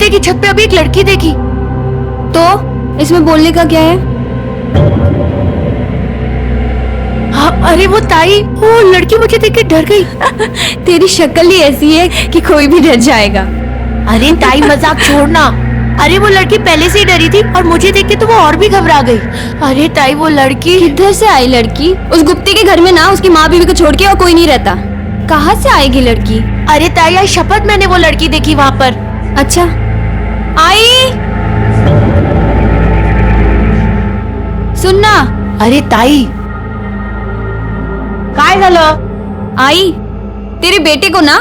कमरे की छत पे अभी एक लड़की देखी। तो इसमें बोलने का क्या है? हाँ, अरे वो ताई, वो लड़की मुझे देख के डर गई। तेरी शक्ल ही ऐसी है कि कोई भी डर जाएगा। अरे ताई मजाक छोड़ना। अरे वो लड़की पहले से ही डरी थी और मुझे देख के तो वो और भी घबरा गई। अरे ताई वो लड़की किधर से आई लड़की? उस गुप्ते के घर में ना उसकी माँ बीवी को छोड़ के और कोई नहीं रहता। कहाँ से आएगी लड़की? अरे ताई आज शपथ मैंने वो लड़की देखी वहाँ पर। अच्छा, आई सुनना। अरे ताई काय झालं? आई, तेरे बेटे को ना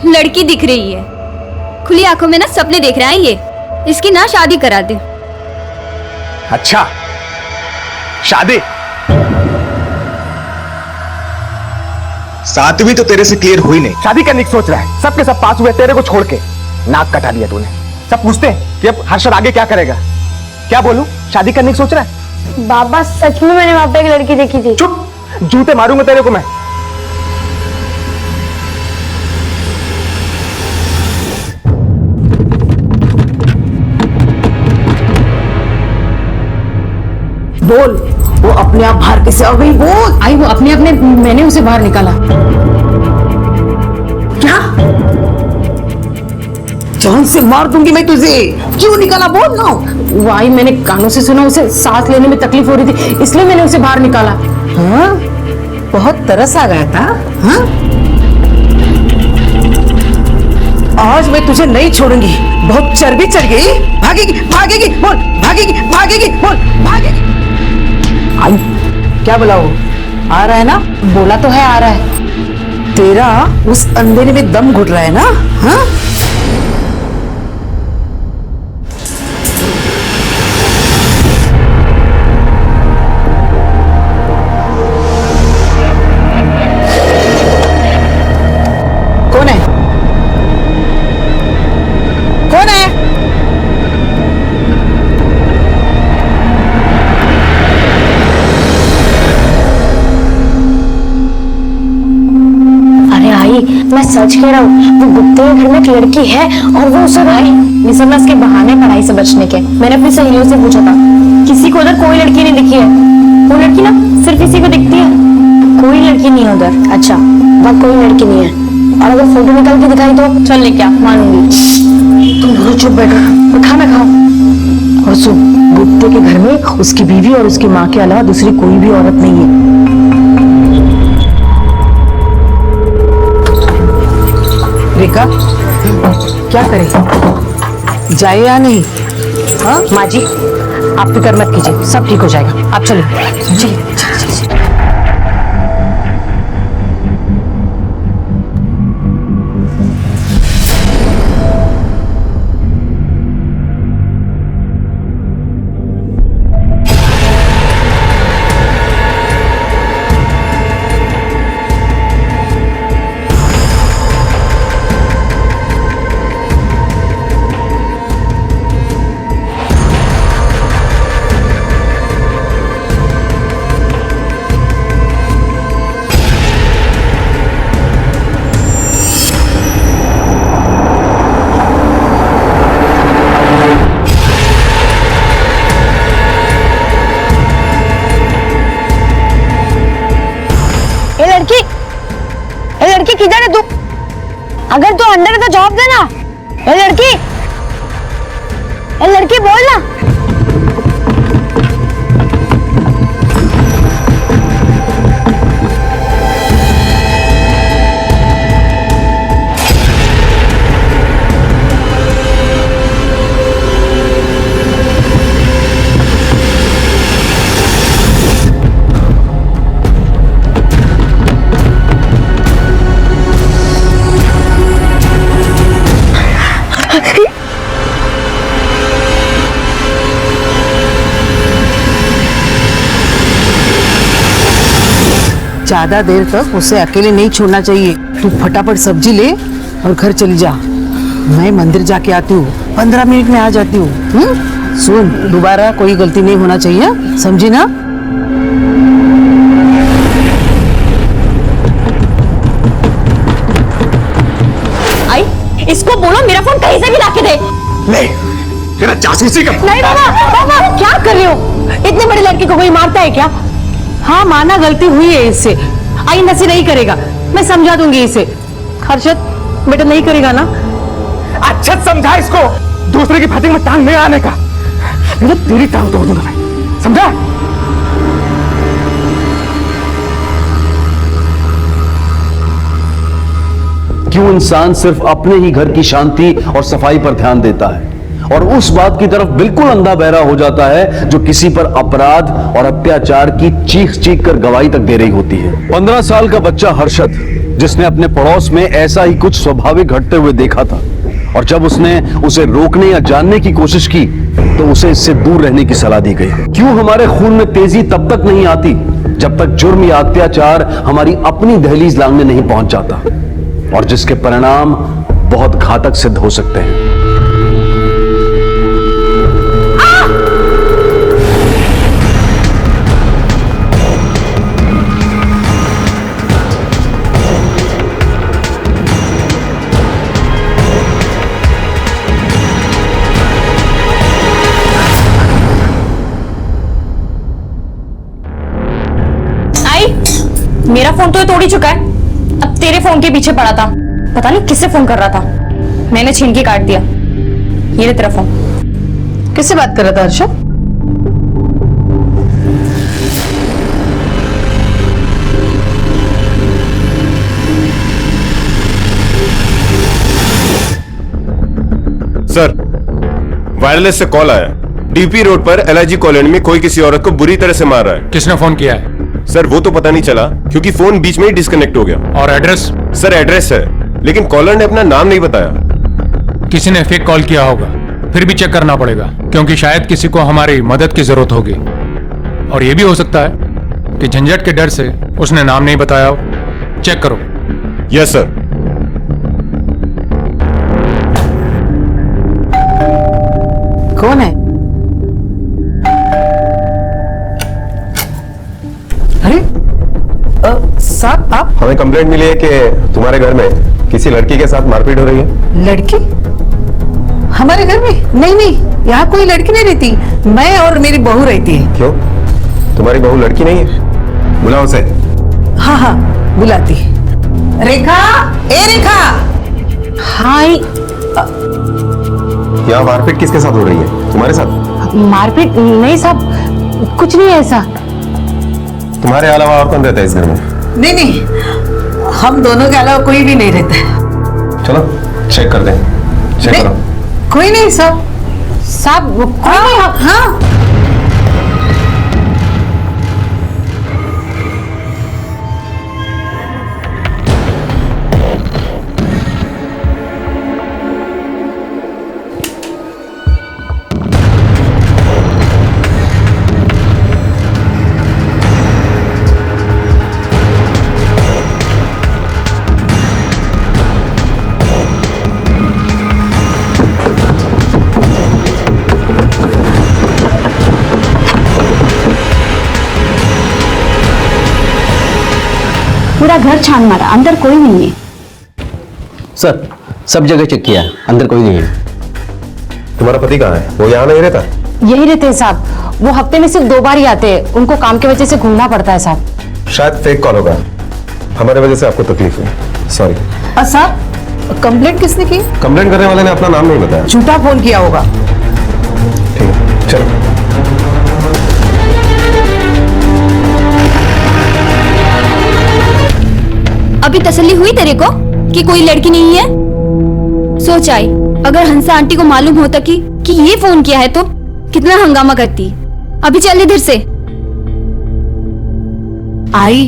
लड़की दिख रही है। खुली आंखों में ना सपने देख रहा है ये। इसकी ना शादी करा दे। अच्छा, शादी? सातवीं तो तेरे से क्लियर हुई नहीं। शादी करने की सोच रहा है। सबके सब पास हुए, तेरे को छोड़ के नाक कटा दिया तूने। सब पूछते हैं कि अब हर्षद आगे क्या करेगा। क्या बोलूं? शादी करने की सोच रहा है? बाबा सच में मैंने वहां पे एक लड़की देखी थी। चुप, जूते मारूंगा तेरे को मैं। बोल, वो अपने आप बाहर कैसे आ गई? बोल। आई वो अपने अपने, मैंने उसे बाहर निकाला। क्या? जान से मार दूंगी मैं तुझे। क्यों निकाला? बोल ना। वो आई, मैंने कानों से सुना उसे सांस लेने में तकलीफ हो रही थी, इसलिए मैंने उसे बाहर निकाला। हाँ? बहुत तरस आ गया था। हाँ? आज मैं तुझे नहीं छोड़ूंगी। बहुत चर्बी चढ़ गई। भागेगी भागेगी बोल, भागेगी भागेगी बोल, भागेगी। आई, क्या बोला वो? आ रहा है ना? बोला तो है आ रहा है। तेरा उस अंधेरे में दम घुट रहा है ना? हाँ? कौन है? कौन है? अरे आई, मैं सच कह रहा हूँ, वो गुप्ते के घर में एक लड़की है और वो उसे भाई निसमझ के बहाने पढ़ाई से बचने के। मैंने अपनी सहेलियों से पूछा था, किसी को उधर कोई लड़की नहीं दिखी है। वो लड़की ना सिर्फ इसी को दिखती है, कोई लड़की नहीं है उधर। अच्छा, वहाँ कोई लड़की नहीं है। और अगर फोटो निकाल के दिखाई तो चल ले, क्या मानूंगी। तुम दोनों चुप बैठो और खाना खाओ। और सुन, गुप्ते के घर में उसकी बीवी और उसकी माँ के अलावा दूसरी कोई भी औरत नहीं है। रेखा, क्या करें? जाए या नहीं? हाँ माँ जी, आप फिक्र मत कीजिए, सब ठीक हो जाएगा। आप चलिए चलिए। लड़की किधर है तू? अगर तू अंदर है तो जवाब देना। ए लड़की बोल ना। ज्यादा देर तक उसे अकेले नहीं छोड़ना चाहिए। तू फटाफट सब्जी ले और घर चली जा। मैं मंदिर जाके आती हूँ, 15 मिनट में आ जाती हूँ। सुन, दोबारा कोई गलती नहीं होना चाहिए, समझी ना? आई, इसको बोलो मेरा फोन कहीं से भी लाके दे। नहीं, तेरा जासूसी का नहीं बाबा, बाबा क्या कर रहे हो? इतने बड़े लड़के को कोई मारता है क्या? हाँ माना गलती हुई है इससे, आइंदा से नहीं करेगा, मैं समझा दूंगी इसे। हर्षद बेटा नहीं करेगा ना? अच्छा समझा इसको, दूसरे की फातिंग में टांग नहीं आने का, नहीं तो तेरी टांग तोड़ दूंगा मैं, समझा? क्यों इंसान सिर्फ अपने ही घर की शांति और सफाई पर ध्यान देता है और उस बात की तरफ बिल्कुल अंधा बहरा हो जाता है जो किसी पर अपराध और अत्याचार की चीख चीख कर गवाही तक दे रही होती है। 15 साल का बच्चा हर्षद, जिसने अपने पड़ोस में ऐसा ही कुछ स्वाभाविक घटते हुए देखा था, और जब उसने उसे रोकने या जानने की कोशिश की तो उसे इससे दूर रहने की सलाह दी गई। क्यों हमारे खून में तेजी तब तक नहीं आती जब तक जुर्म या अत्याचार हमारी अपनी दहलीज लांघने नहीं पहुंच जाता, और जिसके परिणाम बहुत घातक सिद्ध हो सकते हैं। मेरा फोन तो ये तोड़ ही चुका है, अब तेरे फोन के पीछे पड़ा था, पता नहीं किससे फोन कर रहा था, मैंने छीन के काट दिया। ये ले तेरा फोन। किससे बात कर रहा था हर्षद? सर, वायरलेस से कॉल आया। डीपी रोड पर एलआईजी कॉलोनी में कोई किसी औरत को बुरी तरह से मार रहा है। किसने फोन किया है? सर वो तो पता नहीं चला क्योंकि फोन बीच में ही डिस्कनेक्ट हो गया। और एड्रेस? सर एड्रेस है, लेकिन कॉलर ने अपना नाम नहीं बताया। किसी ने फेक कॉल किया होगा, फिर भी चेक करना पड़ेगा क्योंकि शायद किसी को हमारी मदद की जरूरत होगी। और यह भी हो सकता है कि झंझट के डर से उसने नाम नहीं बताया हो। चेक करो। Yes sir. कौन है? अरे साहब, आप? हमें कंप्लेंट मिली है कि तुम्हारे घर में किसी लड़की के साथ मारपीट हो रही है। लड़की? हमारे घर में? नहीं नहीं, यहाँ कोई लड़की नहीं रहती, मैं और मेरी बहू रहती है। क्यों, तुम्हारी बहू लड़की नहीं है? बुलाओ उसे। हाँ हाँ बुलाती। रेखा, ए रेखा। हाय। यहाँ मारपीट किसके साथ हो रही है? तुम्हारे साथ? मारपीट नहीं साहब, कुछ नहीं है ऐसा। तुम्हारे अलावा और कौन रहता है इस घर में? नहीं नहीं, हम दोनों के अलावा कोई भी नहीं रहता है। चलो चेक कर दें। चेक करो। कोई नहीं साहब। साहब कोई नहीं। हाँ पूरा घर छान मारा, अंदर कोई नहीं है। सर, सब जगह चेक किया, अंदर कोई नहीं है। तुम्हारा पति कहाँ है? वो यहाँ नहीं रहता? यही रहते हैं साहब, वो हफ्ते में सिर्फ 2 बार ही आते हैं, उनको काम की वजह से घूमना पड़ता है साहब। शायद फेक कॉल होगा, हमारे वजह से आपको तकलीफ हुई, सॉरी। साहब, कंप्लेंट किसने की? कंप्लेंट करने वाले ने अपना नाम नहीं बताया। झूठा फोन किया होगा। ठीक है चलो। अभी तसल्ली हुई तेरे को कि कोई लड़की नहीं है? सोच आई, अगर हंसा आंटी को मालूम होता कि ये फोन किया है तो कितना हंगामा करती। अभी चल इधर से। आई,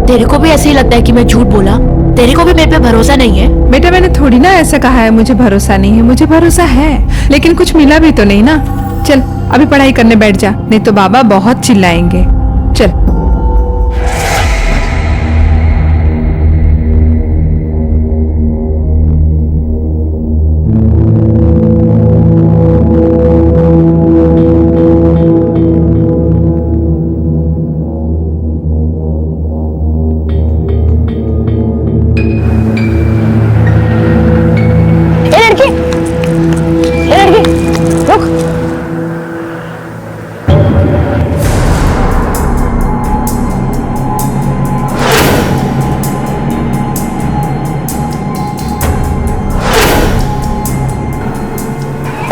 तेरे को भी ऐसे ही लगता है कि मैं झूठ बोला? तेरे को भी मेरे पे भरोसा नहीं है? बेटा मैंने थोड़ी ना ऐसा कहा है मुझे भरोसा नहीं है, मुझे भरोसा है, लेकिन कुछ मिला भी तो नहीं ना। चल अभी पढ़ाई करने बैठ जा, नहीं तो बाबा बहुत चिल्लाएंगे। चल।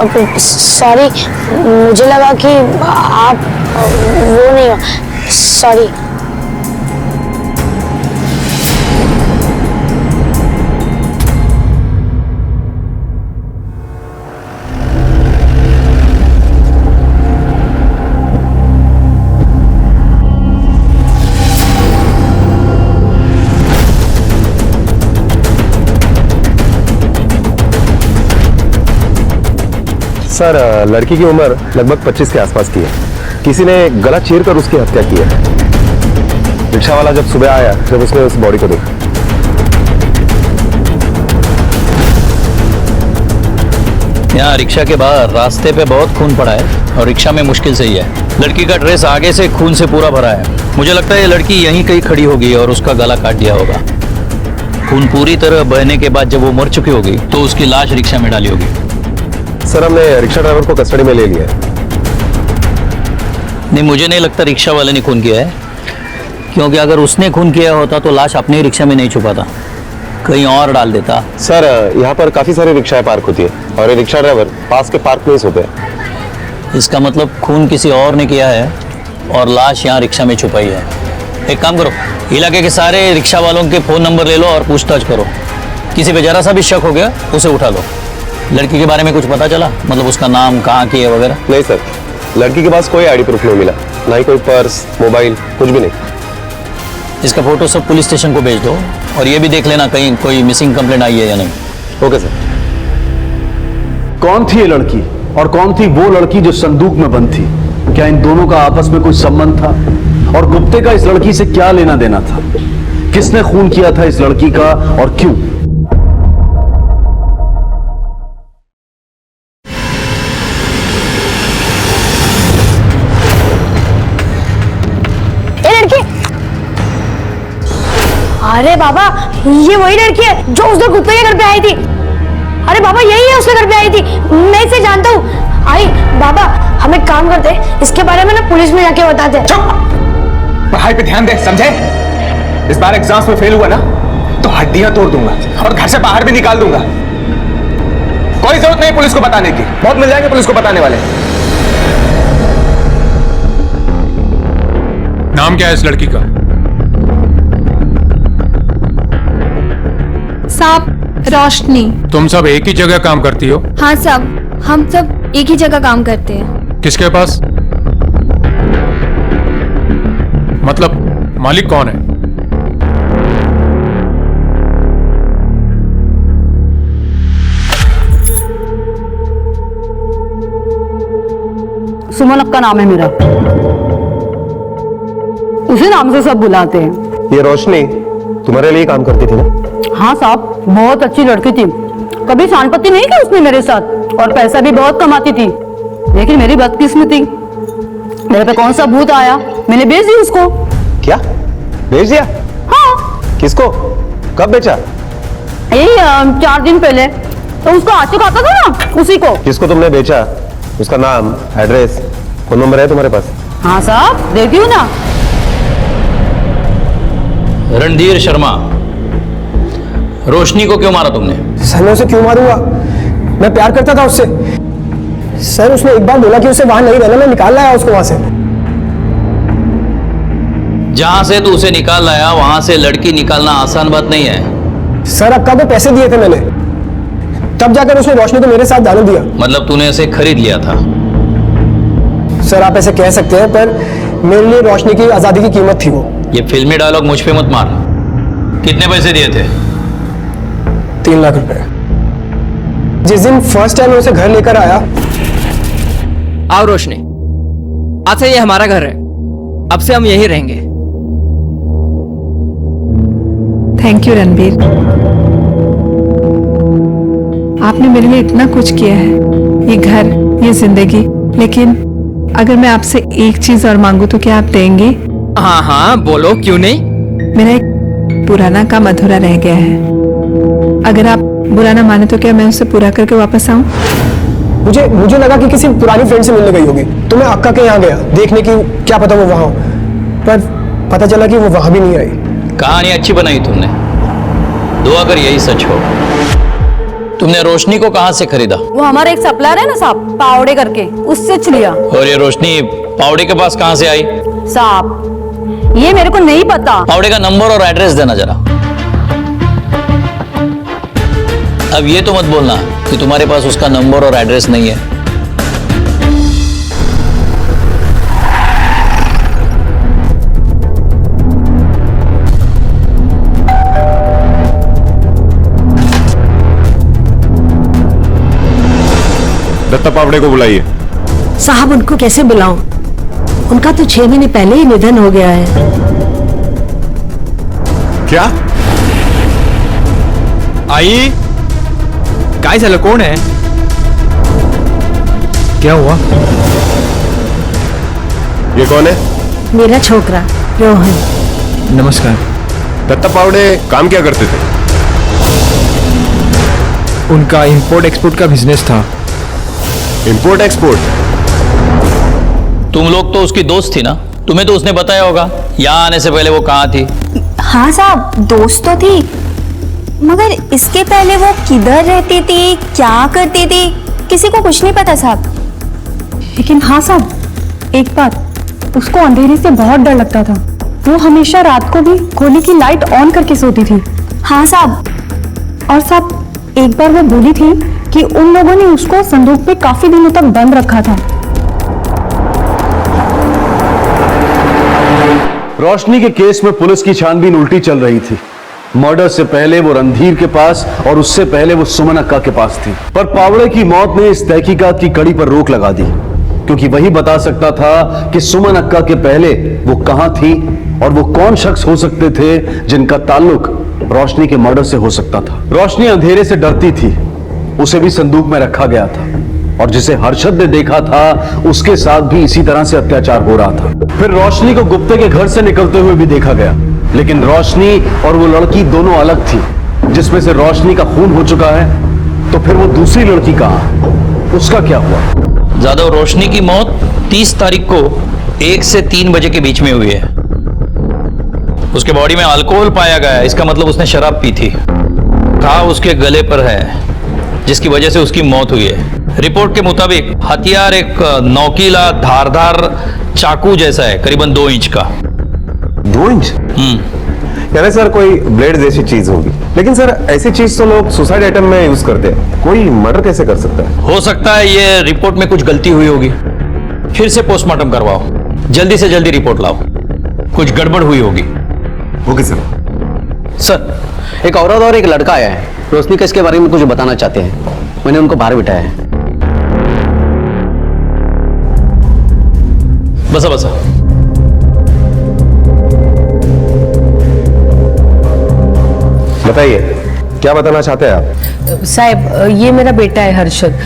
सॉरी, मुझे लगा कि आप वो नहीं हो। सॉरी। सर, लड़की की उम्र लगभग 25 के आसपास की है। किसी ने गला चीर कर उसकी हत्या की है। रिक्शा वाला जब सुबह आया, जब उसने उस बॉडी को देखा। यहाँ रिक्शा के बाहर रास्ते पे बहुत खून पड़ा है और रिक्शा में मुश्किल से ही है। लड़की का ड्रेस आगे से खून से पूरा भरा है। मुझे लगता है ये लड़की यहीं कहीं खड़ी होगी और उसका गला काट दिया होगा। खून पूरी तरह बहने के बाद जब वो मर चुकी होगी तो उसकी लाश रिक्शा में डाली होगी। सर, हमने रिक्शा ड्राइवर को कस्टडी में ले लिया है। नहीं, मुझे नहीं लगता रिक्शा वाले ने खून किया है, क्योंकि अगर उसने खून किया होता तो लाश अपने ही रिक्शा में नहीं छुपाता, कहीं और डाल देता। सर, यहाँ पर काफी सारी रिक्शाएं पार्क होती है और ये रिक्शा ड्राइवर पास के पार्क में ही सोते हैं। इसका मतलब खून किसी और ने किया है और लाश यहाँ रिक्शा में छुपाई है। एक काम करो, इलाके के सारे रिक्शा वालों के फ़ोन नंबर ले लो और पूछताछ करो। किसी पे जरा सा भी शक हो गया उसे उठा लो। लड़की के बारे में कुछ पता चला? मतलब उसका नाम, कहाँ की है वगैरह? नहीं सर, लड़की के पास कोई आईडी प्रूफ नहीं मिला, ना ही कोई पर्स, मोबाइल, कुछ भी नहीं। इसका फोटो सब पुलिस स्टेशन को भेज दो और ये भी देख लेना कहीं कोई मिसिंग कंप्लेंट आई है या नहीं। Okay sir. कौन थी ये लड़की और कौन थी वो लड़की जो संदूक में बंद थी? क्या इन दोनों का आपस में कोई संबंध था? और गुप्ते का इस लड़की से क्या लेना देना था? किसने खून किया था इस लड़की का और क्यों? अरे बाबा, ये वही लड़की है जो उस दिन गुप्ते के घर पे आई थी। अरे बाबा, यही है उसके घर पे आई थी, मैं इसे जानता हूँ। आई बाबा, हम एक काम करते हैं, इसके बारे में ना पुलिस में जाके बताते हैं। चुप! पढ़ाई पे ध्यान दे, समझे? इस बार एग्जाम्स में फेल हुआ ना तो हड्डियां तोड़ दूंगा और घर से बाहर भी निकाल दूंगा। कोई जरूरत नहीं पुलिस को बताने की, बहुत मिल जाएंगे पुलिस को बताने वाले। नाम क्या है इस लड़की का? साहब, रोशनी। तुम सब एक ही जगह काम करती हो? हाँ साहब, हम सब एक ही जगह काम करते हैं। किसके पास? मतलब मालिक कौन है? सुमन अक्का नाम है मेरा, उसी नाम से सब बुलाते हैं। ये रोशनी तुम्हारे लिए काम करती थी ना? हाँ साहब, बहुत अच्छी लड़की थी, कभी शानपत्ती नहीं की उसने मेरे साथ और पैसा भी बहुत कमाती थी। लेकिन मेरी बदकिस्मती, मेरे पे कौन सा भूत आया, मैंने बेच दी उसको। क्या बेच दिया? हाँ। किसको? कब बेचा? यही 4 दिन पहले। तो उसका आशिक आता था ना, उसी को। किसको तुमने बेचा? उसका नाम, एड्रेस, फोन नंबर है तुम्हारे पास? हाँ साहब, देती हूँ ना। रणधीर शर्मा, रोशनी को क्यों मारा तुमने? सर, मैं उसे क्यों मारूंगा? मैं प्यार करता था उससे। सर, उसने एक बार बोला कि उसे वहां नहीं रहना, मैं निकाल लाया उसको वहां से। जहां से तू उसे निकाल लाया वहां से लड़की निकालना आसान बात नहीं है। सर, अक्का को पैसे दिए थे मैंने, तब जाकर उसने रोशनी को मेरे साथ डाल दिया। मतलब तूने उसे खरीद लिया था? सर, आप ऐसे कह सकते हैं, पर मेरे लिए रोशनी की आजादी की कीमत थी वो। ये फिल्मी डायलॉग मुझ पे मत मार। कितने पैसे दिए थे? 3 लाख रुपए। जिस दिन फर्स्ट टाइम मैं उसे घर लेकर आया। आओ रोशनी, आज से ये हमारा घर है, अब से हम यहीं रहेंगे। थैंक यू रणबीर, आपने मेरे लिए इतना कुछ किया है, ये घर, ये जिंदगी। लेकिन अगर मैं आपसे एक चीज और मांगू तो क्या आप देंगे? हाँ हाँ बोलो, क्यों नहीं। मेरा एक पुराना काम अधूरा रह गया है, अगर आप बुरा ना माने तो क्या मैं उसे पूरा करके वापस आऊं? मुझे लगा कि किसी पुरानी फ्रेंड से मिलने गई होगी, तो मैं अक्का के यहाँ गया देखने की, क्या पता वो वहां हो, पर पता चला कि वो वहां भी नहीं आई। कहानी अच्छी बनाई तुमने, दुआ कर यही सच हो। तुमने रोशनी को कहाँ से खरीदा? वो हमारा एक सप्लायर है ना साहब, पावड़े करके, उससे लिया। और ये रोशनी पावड़े के पास कहाँ से आई? साहब ये मेरे को नहीं पता। पावड़े का नंबर और एड्रेस देना जरा। अब ये तो मत बोलना कि तुम्हारे पास उसका नंबर और एड्रेस नहीं है। दत्ता पावड़े को बुलाइए। साहब उनको कैसे बुलाऊं? उनका तो 6 महीने पहले ही निधन हो गया है। क्या? आई काय झालं? कौन है? क्या हुआ? ये कौन है? मेरा छोकरा रोहन। नमस्कार। दत्ता पावड़े काम क्या करते थे? उनका इंपोर्ट एक्सपोर्ट का बिजनेस था। Import export? तुम लोग तो उसकी दोस्त थी ना, तुम्हें तो उसने बताया होगा यहाँ आने से पहले वो कहाँ थी। हाँ साहब दोस्त तो थी, मगर इसके पहले वो किधर रहती थी, क्या करती थी, किसी को कुछ नहीं पता साहब। लेकिन हाँ साहब एक बात, उसको अंधेरे से बहुत डर लगता था। वो हमेशा रात को भी गोली की लाइट ऑन करके सोती थी। हाँ साहब। और साहब एक बार वो बोली थी कि उन लोगों ने उसको संदूक में काफी दिनों तक बंद रखा था। रोशनी के केस में पुलिस की छानबीन उल्टी चल रही थी। मर्डर से पहले वो रणधीर के पास और उससे पहले वो सुमन अक्का के पास थी। पर पावड़े की मौत ने इस तहकीकात की कड़ी पर रोक लगा दी, क्योंकि वही बता सकता था कि सुमन अक्का के पहले वो कहां थी और वो कौन शख्स हो सकते थे जिनका ताल्लुक रोशनी के मर्डर से हो सकता था। रोशनी अंधेरे से डरती थी, उसे भी संदूक में रखा गया था, और जिसे हर्षद ने देखा था उसके साथ भी इसी तरह से अत्याचार हो रहा था। फिर रोशनी को गुप्ते के घर से निकलते हुए भी देखा गया, लेकिन रोशनी और वो लड़की दोनों अलग थी। जिसमें से रोशनी का खून हो चुका है, तो फिर वो दूसरी लड़की कहां, उसका क्या हुआ? जादव, रोशनी की मौत 30 तारीख को 1 से 3 बजे के बीच में हुई है। उसके बॉडी में अल्कोहल पाया गया है, इसका मतलब उसने शराब पी थी। घाव उसके गले पर है, जिसकी वजह से उसकी मौत हुई है। रिपोर्ट के मुताबिक हथियार एक नोकीला धारदार चाकू जैसा है, करीबन 2 इंच का। 2 इंच? यानी सर कोई ब्लेड जैसी चीज होगी। लेकिन सर ऐसी चीज तो लोग सुसाइड आइटम में यूज करते हैं, कोई मर्डर कैसे कर सकता है? हो सकता है ये रिपोर्ट में कुछ गलती हुई होगी, फिर से पोस्टमार्टम करवाओ, जल्दी से जल्दी रिपोर्ट लाओ, कुछ गड़बड़ हुई होगी। Okay sir. सर एक औरत और एक लड़का आया है, रोशनी का इसके बारे में कुछ बताना चाहते हैं। मैंने उनको बाहर बिठाया है। बसा बसा। बताइए क्या बताना चाहते हैं आप? साहब ये मेरा बेटा है हर्षद,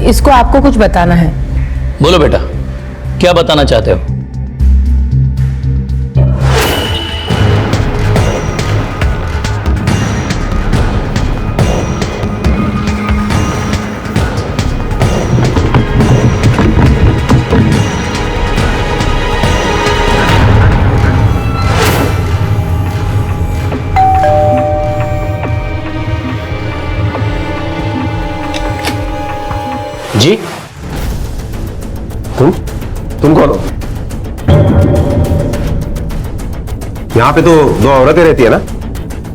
इसको आपको कुछ बताना है। बोलो बेटा, क्या बताना चाहते हो? जी तुम कौन हो? यहाँ पे तो 2 औरतें रहती है ना?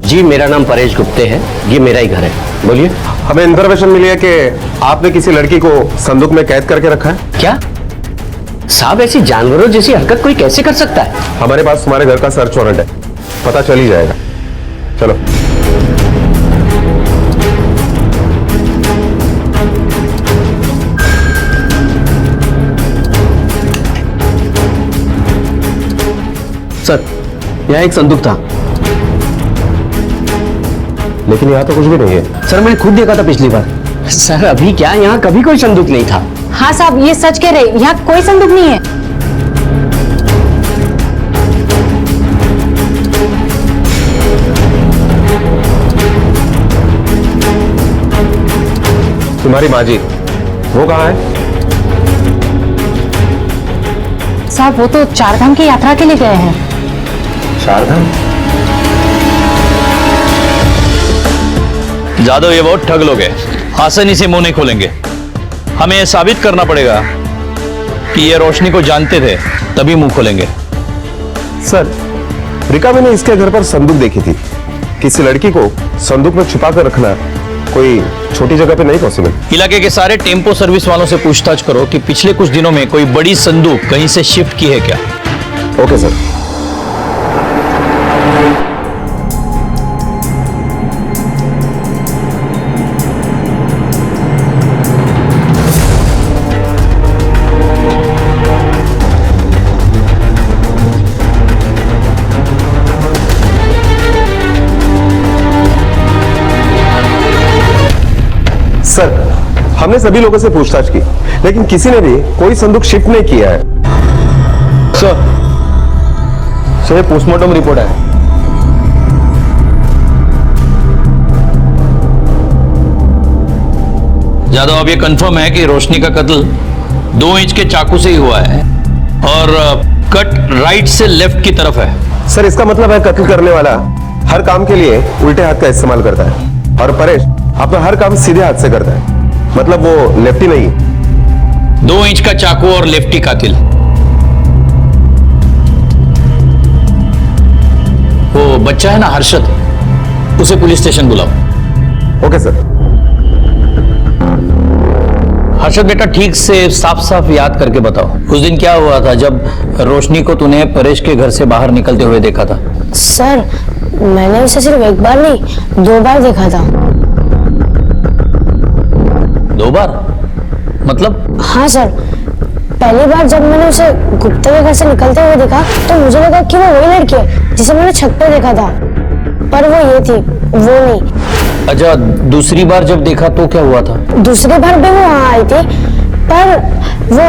जी मेरा नाम परेश गुप्ते है, ये मेरा ही घर है। बोलिए। हमें इंफॉर्मेशन मिली है कि आपने किसी लड़की को संदूक में कैद करके रखा है। क्या साहब, ऐसी जानवरों जैसी हरकत कोई कैसे कर सकता है? हमारे पास तुम्हारे घर का सर्च वारंट है, पता चल ही जाएगा। चलो। सर यहाँ एक संदूक था, लेकिन यहाँ तो कुछ भी नहीं है। सर मैंने खुद देखा था पिछली बार। सर अभी क्या, यहाँ कभी कोई संदूक नहीं था। हाँ साहब ये सच कह रहे, यहाँ कोई संदूक नहीं है। तुम्हारी माँ जी वो कहाँ है? साहब वो तो 4 धाम की यात्रा के लिए गए हैं। 4 धाम? जादव, ये बहुत ठग लोग हैं। आसानी से मुंह नहीं खोलेंगे। हमें यह साबित करना पड़ेगा कि ये रोशनी को जानते थे, तभी मुंह खोलेंगे। सर, रिका मैंने इसके घर पर संदूक देखी थी। किसी लड़की को संदूक में छुपा कर रखना कोई छोटी जगह पे नहीं पॉसिबल। इलाके के सारे टेम्पो सर्विस वालों से पूछताछ करो कि पिछले कुछ दिनों में कोई बड़ी संदूक कहीं से शिफ्ट की है क्या। Okay sir. सर, हमने सभी लोगों से पूछताछ की, लेकिन किसी ने भी कोई संदूक शिफ्ट नहीं किया है। सर, ये पोस्टमार्टम रिपोर्ट है। यादव, अब ये कंफर्म है कि रोशनी का कत्ल 2 इंच के चाकू से ही हुआ है और कट राइट से लेफ्ट की तरफ है। सर, इसका मतलब है कत्ल करने वाला हर काम के लिए उल्टे हाथ का इस्तेमाल करता है और परेश अपना हर काम सीधे हाथ से करता है, मतलब वो लेफ्टी नहीं। 2 इंच का चाकू और लेफ्टी कातिल। वो बच्चा है ना हर्षद, उसे पुलिस स्टेशन बुलाओ। Okay sir. हर्षद बेटा, ठीक से साफ साफ याद करके बताओ, उस दिन क्या हुआ था जब रोशनी को तूने परेश के घर से बाहर निकलते हुए देखा था? सर, मैंने उसे सिर्फ एक बार नहीं 2 बार देखा था। 2 बार? मतलब? हाँ सर, पहली बार जब मैंने उसे गुप्ता के घर से निकलते हुए देखा तो मुझे लगा कि वो वही लड़की है जिसे मैंने छत पे देखा था, पर वो ये थी, वो नहीं। अच्छा, दूसरी बार जब देखा तो क्या हुआ था? दूसरी बार भी वो वहाँ आई थी, पर वो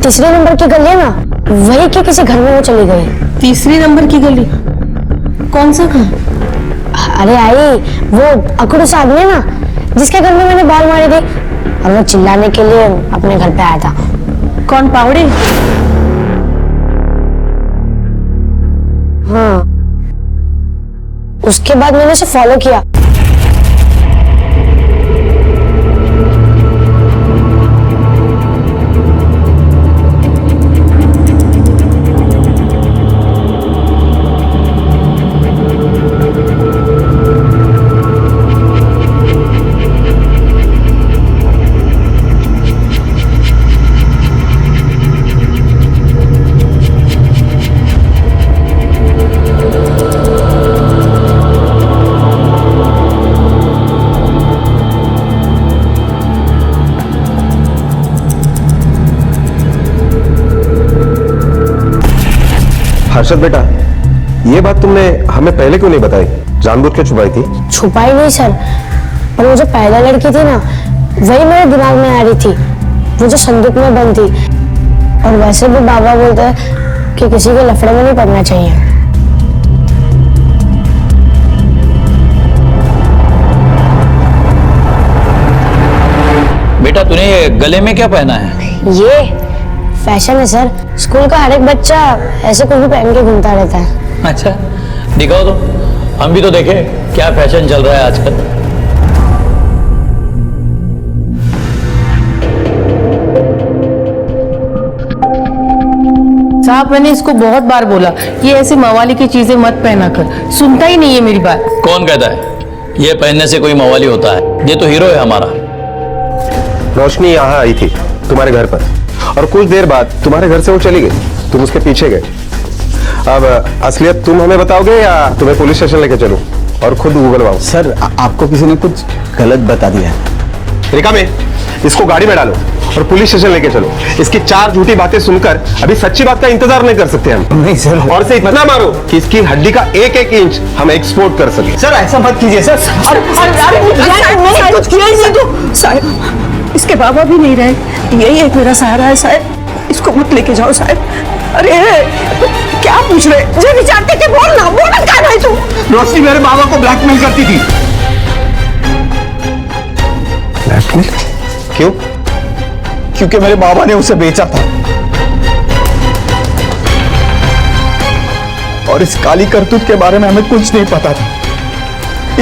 तीसरे नंबर की गली है ना, वही के किसी घर में वो चली गई। तीसरी नंबर की गली? कौन सा घर? अरे आई, वो अकड़ूस आदमी है ना जिसके घर में मैंने बाल मारे थे और वो चिल्लाने के लिए अपने घर पे आया था। कौन, पावड़े? हाँ, उसके बाद मैंने उसे फॉलो किया। हर्षद बेटा, ये बात तुमने हमें पहले क्यों नहीं बताई? जानबूझ के छुपाई थी? छुपाई नहीं सर, पर वो जो पहला लड़की थी ना, वही मेरे दिमाग में आ रही थी, वो जो संदूक में बंद थी। और वैसे भी बाबा बोलते हैं कि किसी के लफड़े में नहीं पड़ना चाहिए। बेटा, तूने ये गले में क्या पहना है? ये फैशन है सर, स्कूल का हर एक बच्चा ऐसे कुछ भी पहन के घूमता रहता है। अच्छा, दिखाओ तो, हम भी तो देखें क्या फैशन चल रहा है आजकल। साहब, मैंने इसको बहुत बार बोला ये ऐसी मवाली की चीजें मत पहना कर, सुनता ही नहीं है मेरी बात। कौन कहता है ये पहनने से कोई मवाली होता है? ये तो हीरो है हमारा। रोशनी यहाँ आई थी तुम्हारे घर पर और कुछ देर बाद तुम्हारे घर से वो चली गई, तुम उसके पीछे गए। अब असलियत तुम हमें बताओगे या तुम्हें पुलिस स्टेशन लेके चलूं और खुद गूगलवाऊं? सर, आपको किसी ने कुछ गलत बता दिया है। रिका में इसको गाड़ी में डालो और पुलिस स्टेशन लेके चलो। इसकी 4 झूठी बातें सुनकर अभी सच्ची बात का इंतजार नहीं कर सकते हम। नहीं सर। और से इतना मारो कि इसकी हड्डी का एक एक इंच हम एक्सपोर्ट कर सके। सर, ऐसा मत कीजिए सर। मैंने कुछ किया ही नहीं तो। साहब, इसके बाबा भी नहीं रहे, यही एक मेरा सहारा है साहब, इसको मत लेके जाओ साहब। अरे क्या पूछ रहे? जो विचारते थे बोलना, बोलना क्या है तू? रोशनी मेरे बाबा को ब्लैकमेल करती थी। ब्लैकमेल? क्यों? क्योंकि मेरे बाबा ने उसे बेचा था और इस काली करतूत के बारे में हमें कुछ नहीं पता था।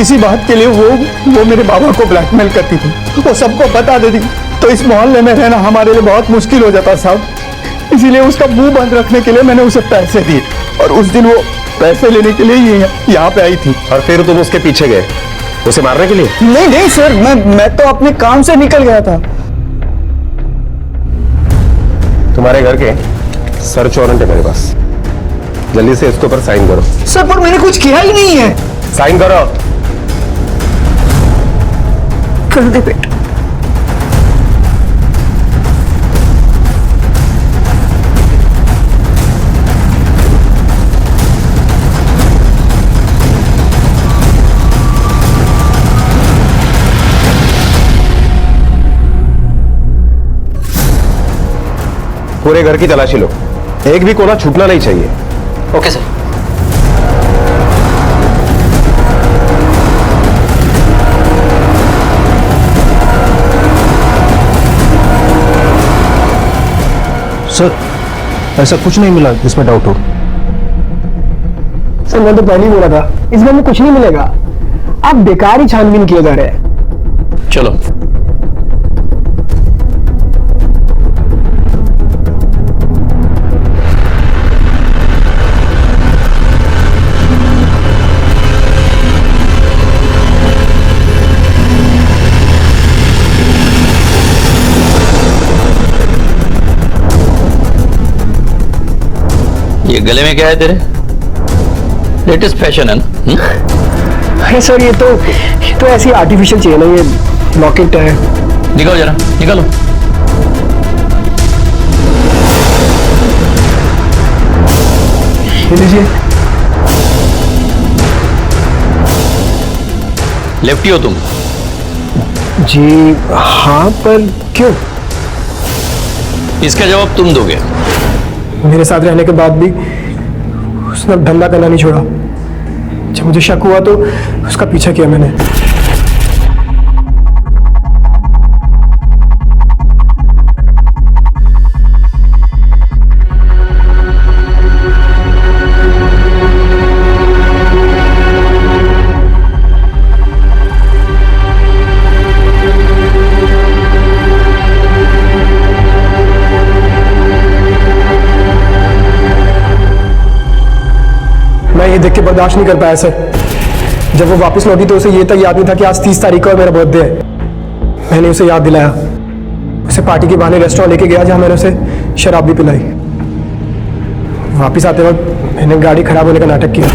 इसी बात के लिए वो मेरे बाबा को ब्लैकमेल करती थी, वो सबको बता देती, तो इस मोहल्ले में रहना हमारे लिए बहुत मुश्किल हो जाता साहब। इसीलिए उसका मुंह बंद रखने के लिए मैंने उसे पैसे दिए, और उस दिन वो पैसे लेने के लिए यहाँ पे आई थी। और फिर तुम उसके पीछे गए उसे मारने के लिए? नहीं सर, मैं तो अपने काम से निकल गया था। तुम्हारे घर के सर्च वारंट है मेरे पास, जल्दी से इसके ऊपर साइन करो। सर पर मैंने कुछ किया ही नहीं है। साइन करो। कर दे बेटा। पूरे घर की तलाशी लो, एक भी कोना छूटना नहीं चाहिए। Okay sir. सर ऐसा कुछ नहीं मिला जिसमें डाउट हो। सर मैं तो पहले ही बोला था इसमें हमें कुछ नहीं मिलेगा, आप बेकार ही छानबीन किए जा रहे हैं। चलो ये गले में क्या है तेरे? लेटेस्ट फैशन है ना? अरे सर ये तो ऐसी आर्टिफिशियल चेन है, ये लॉकेट है। निकालो जरा, निकालो। ये लीजिए। लेफ्टी हो तुम? जी हाँ, पर क्यों? इसका जवाब तुम दोगे। मेरे साथ रहने के बाद भी उसने धंधा करना नहीं छोड़ा। जब मुझे शक हुआ तो उसका पीछा किया मैंने। मैं ये देख के बर्दाश्त नहीं कर पाया सर। जब वो वापस लौटी तो उसे ये तक याद नहीं था कि आज 30 तारीख को मेरा बर्थडे है। मैंने उसे याद दिलाया, उसे पार्टी के बहाने रेस्टोरेंट लेके गया जहां मैंने उसे शराब भी पिलाई। वापस आते वक्त मैंने गाड़ी खराब होने का नाटक किया।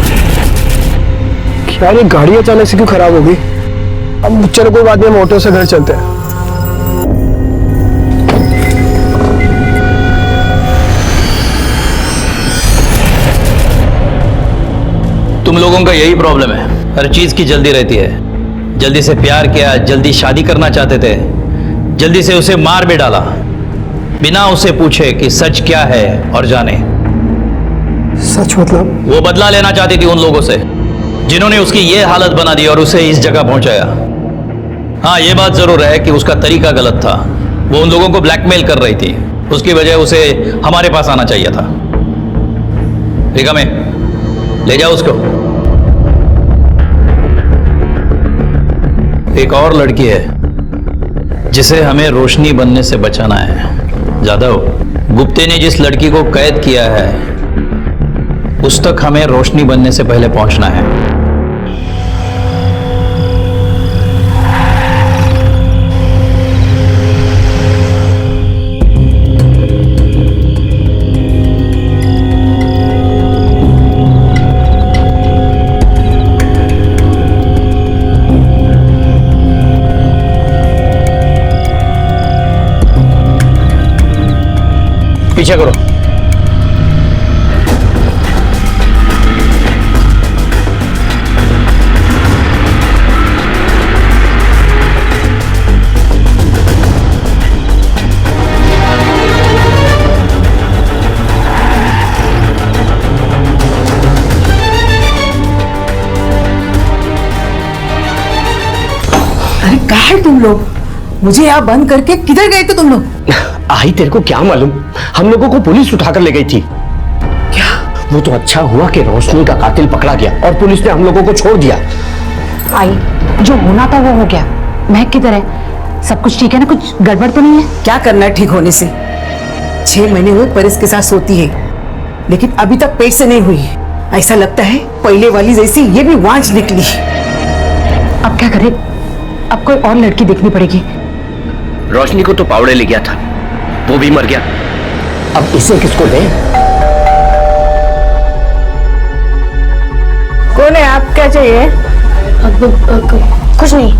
क्या ये गाड़ी अचानक से क्यों खराब होगी? अब चलो कोई बात नहीं, हम ऑटो से घर चलते हैं। तुम लोगों का यही प्रॉब्लम है, हर चीज की जल्दी रहती है। जल्दी से प्यार किया, जल्दी शादी करना चाहते थे, जल्दी से उसे मार भी डाला बिना उसे पूछे कि सच क्या है और जाने। सच मतलब? वो बदला लेना चाहती थी उन लोगों से जिन्होंने उसकी ये हालत बना दी और उसे इस जगह पहुंचाया। हाँ, ये बात जरूर है कि उसका तरीका गलत था। वो उन लोगों को ब्लैकमेल कर रही थी, उसकी वजह उसे हमारे पास आना चाहिए था। रिका में ले जाओ उसको। एक और लड़की है जिसे हमें रोशनी बनने से बचाना है। जादव, गुप्ते ने जिस लड़की को कैद किया है उस तक हमें रोशनी बनने से पहले पहुंचना है। पीछे करो। अरे कहाँ है तुम लोग? मुझे यहाँ बंद करके किधर गए थे तुम लोग? आई तेरे को क्या मालूम, हम लोगों को पुलिस उठाकर ले गई थी। क्या? वो तो अच्छा हुआ कि रोशनी का कातिल पकड़ा गया और पुलिस ने हम लोगों को छोड़ दिया, आई, जो होना था वो हो गया। महक किधर है? सब कुछ ठीक है ना? कुछ गड़बड़ तो नहीं है? क्या करना है ठीक होने से? 6 महीने हुए परिस के साथ सोती है, लेकिन अभी तक पेट से नहीं हुई। ऐसा लगता है पहले वाली जैसी ये भी वांझ निकली। अब क्या करें? अब कोई और लड़की देखनी पड़ेगी। रोशनी को तो पावड़े ले गया था, वो भी मर गया। अब इसे किसको दे? कौन है आप? क्या चाहिए? कुछ नहीं।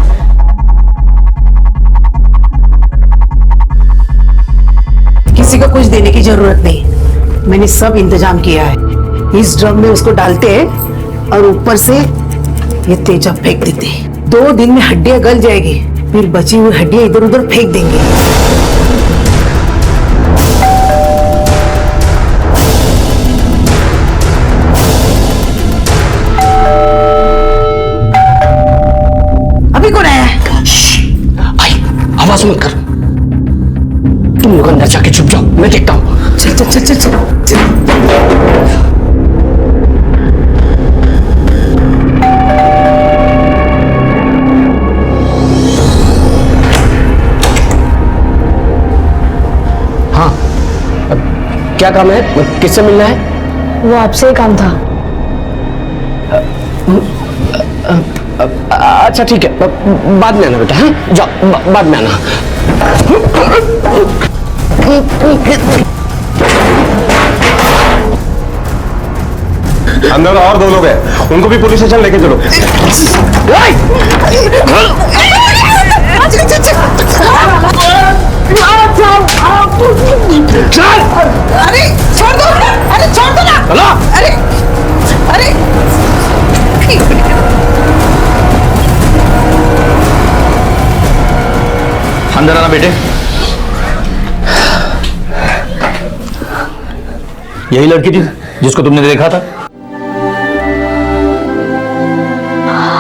किसी को कुछ देने की जरूरत नहीं, मैंने सब इंतजाम किया है। इस ड्रम में उसको डालते हैं और ऊपर से ये तेजा फेंक देते हैं। 2 दिन में हड्डियां गल जाएगी, फिर बची हुई हड्डियां इधर उधर फेंक देंगे। अभी कौन आया है? आई, आवाज मत कर। तुम लोग अंदर जाके छुप जाओ, मैं देखता हूँ। चल चल चल चल चल। हाँ, क्या काम है? किससे मिलना है? वो आपसे ही काम था। अच्छा ठीक है, बाद में आना बेटा। हाँ जाओ, बाद में आना। अंदर और 2 लोग हैं, उनको भी पुलिस स्टेशन लेके चलो। अरे छोड़ दो, अरे छोड़ दो ना। अरे अरे अंदर आना बेटे। यही लड़की थी जिसको तुमने देखा था?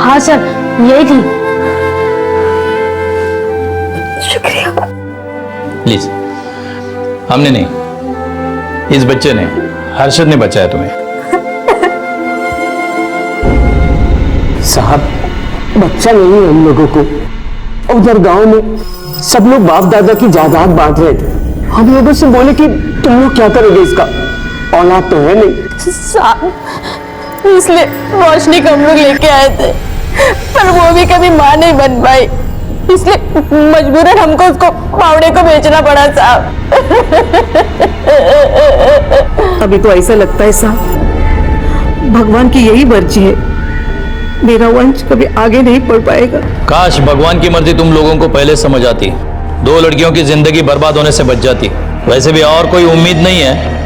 हाँ सर, यही थी। शुक्रिया। प्लीज, हमने नहीं, इस बच्चे ने, हर्षद ने बचाया तुम्हें। साहब, बच्चा नहीं है हम लोगों को। उधर गांव में सब लोग बाप दादा की जायदाद बांट रहे थे। हम लोगों से बोले कि तुम लोग क्या करोगे इसका? औलाद तो है नहीं। साहब, इसलिए रोशनी को हम लोग लेके आए थे, पर वो भी कभी माँ नहीं बन पाई, इसलिए मजबूरन हमको उसको पावड़े को बेचना पड़ा साहब। अभी तो ऐसा लगता है साहब, भगवान की यही मर्जी है, मेरा वंश कभी आगे नहीं बढ़ पाएगा। काश भगवान की मर्जी तुम लोगों को पहले समझ आती, 2 लड़कियों की जिंदगी बर्बाद होने से बच जाती। वैसे भी और कोई उम्मीद नहीं है,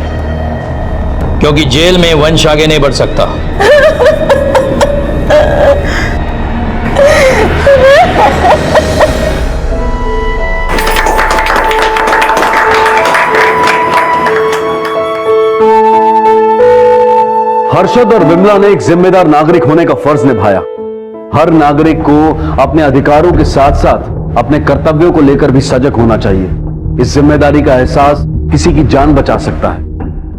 क्योंकि जेल में वंश आगे नहीं बढ़ सकता। हर्षद और विमला ने एक जिम्मेदार नागरिक होने का फर्ज निभाया। हर नागरिक को अपने अधिकारों के साथ साथ अपने कर्तव्यों को लेकर भी सजग होना चाहिए। इस जिम्मेदारी का एहसास किसी की जान बचा सकता है,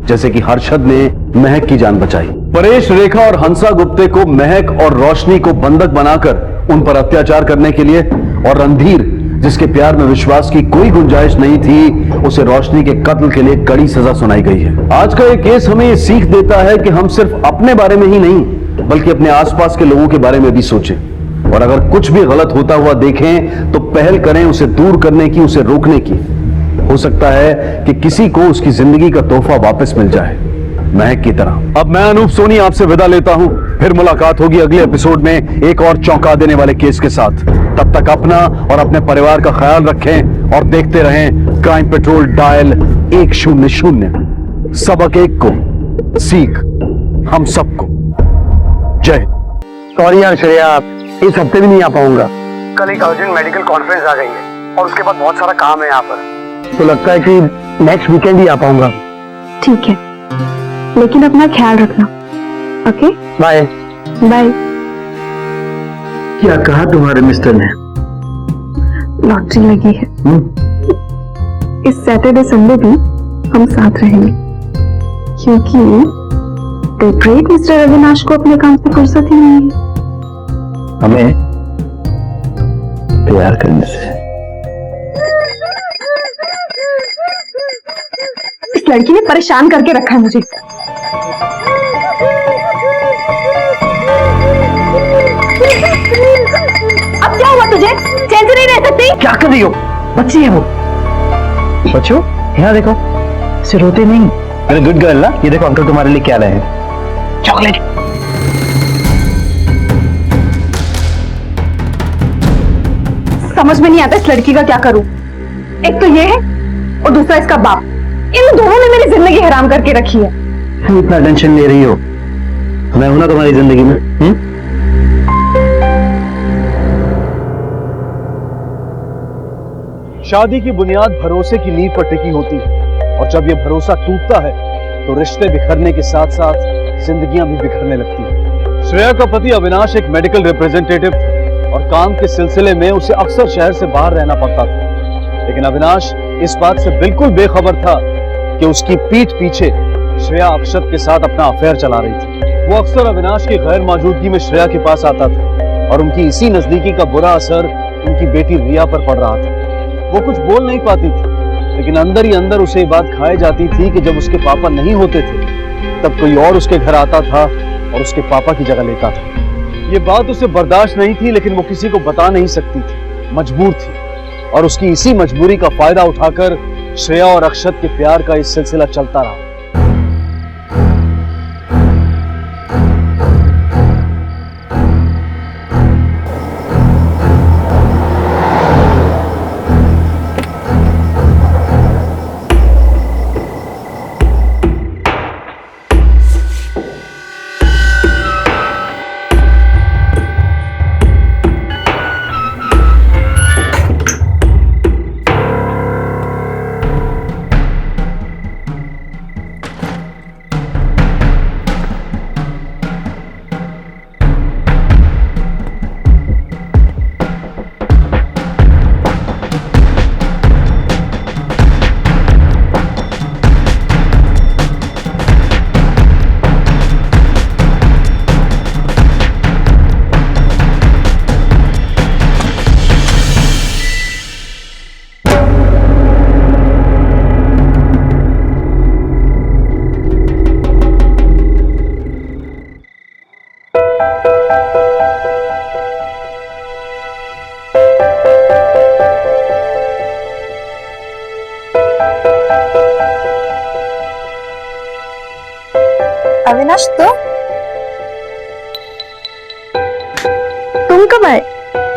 जैसे कि हर्षद ने महक की जान बचाई। परेश, रेखा और हंसा गुप्ते को महक और रोशनी को बंधक बनाकर उन पर अत्याचार करने के लिए, और रणधीर, जिसके प्यार में विश्वास की कोई गुंजाइश नहीं थी, उसे रोशनी के कत्ल के लिए कड़ी सजा सुनाई गई है। आज का ये केस हमें ये सीख देता है कि हम सिर्फ अपने बारे में ही नहीं, बल्कि अपने आसपास के लोगों के बारे में भी सोचें, और अगर कुछ भी गलत होता हुआ देखें तो पहल करें उसे दूर करने की, उसे रोकने की। हो सकता है कि किसी को उसकी जिंदगी का तोहफा वापस मिल जाए, महक की तरह। अब मैं अनूप सोनी आपसे विदा लेता हूं, फिर मुलाकात होगी अगले एपिसोड में एक और चौंका देने वाले केस के साथ। तब तक अपना और अपने परिवार का ख्याल रखें और देखते रहें क्राइम पेट्रोल डायल 100। सबक एक को, सीख हम सबको। जय। सॉरी यार श्रेया, इस हफ्ते भी नहीं आ पाऊंगा। कल एक अर्जेंट मेडिकल कॉन्फ्रेंस आ गई है और उसके बाद बहुत सारा काम है यहाँ पर, तो लगता है कि नेक्स्ट वीकेंड ही आ पाऊंगा। ठीक है, लेकिन अपना ख्याल रखना। Okay, bye bye. क्या कहा तुम्हारे मिस्टर ने? लॉटरी लगी है, इस सैटरडे संडे भी हम साथ रहेंगे, क्योंकि द ग्रेट मिस्टर अविनाश को अपने काम से फुर्सत ही नहीं है। हमें प्यार करने से। इस लड़की ने परेशान करके रखा है मुझे। अब क्या हुआ तुझे? चैन से नहीं रह सकती? क्या कर रही हो? बच्ची है वो। बच्चों यहाँ देखो, इसे रोते नहीं। अरे गुड गर्ल ना। ये देखो अंकल तुम्हारे लिए क्या लाए हैं, चॉकलेट। समझ में नहीं आता इस लड़की का क्या करूं। एक तो ये है और दूसरा इसका बाप। इन दोनों ने मेरी जिंदगी हराम करके रखी है। तुम इतना टेंशन ले रही हो, मैं हूं ना तुम्हारी जिंदगी में। शादी की बुनियाद भरोसे की नींव पर टिकी होती है, और जब यह भरोसा टूटता है तो रिश्ते बिखरने के साथ साथ जिंदगियां भी बिखरने लगती हैं। श्रेया का पति अविनाश एक मेडिकल रिप्रेजेंटेटिव था और काम के सिलसिले में उसे अक्सर शहर से बाहर रहना पड़ता था, लेकिन अविनाश इस बात से बिल्कुल बेखबर था कि उसकी पीठ पीछे श्रेया अक्षत के साथ अपना अफेयर चला रही थी। वो अक्सर अविनाश की गैर मौजूदगी में श्रेया के पास आता था और उनकी इसी नजदीकी का बुरा असर उनकी बेटी रिया पर पड़ रहा था। वो कुछ बोल नहीं पाती थी, लेकिन अंदर ही अंदर उसे ये बात खाई जाती थी कि जब उसके पापा नहीं होते थे तब कोई और उसके घर आता था और उसके पापा की जगह लेता था। ये बात उसे बर्दाश्त नहीं थी, लेकिन वो किसी को बता नहीं सकती थी, मजबूर थी, और उसकी इसी मजबूरी का फायदा उठाकर श्रेया और अक्षत के प्यार का इस सिलसिला चलता रहा। अविनाश तो तुम कब आए?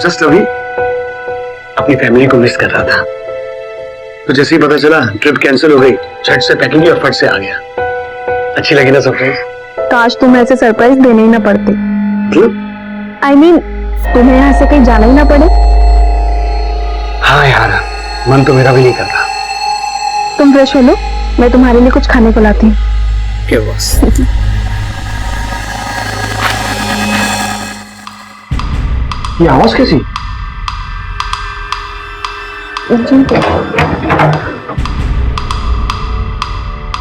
जस्ट अभी अपनी फैमिली को मिस कर रहा था, तो जैसे ही पता चला ट्रिप कैंसिल हो गई, झट से पैकिंग की और फट से आ गया। अच्छी लगी ना सरप्राइज? काश तुम्हें ऐसे सरप्राइज देने ही ना पड़ते। आई मीन तुम्हें यहाँ से कहीं जाना ही ना पड़े। हाँ यार, मन तो मेरा भी नहीं करता। तुम फ्रेश हो लो, मैं तुम्हारे लिए कुछ खाने को लाती हूँ। क्या बस। ये आवाज कैसी?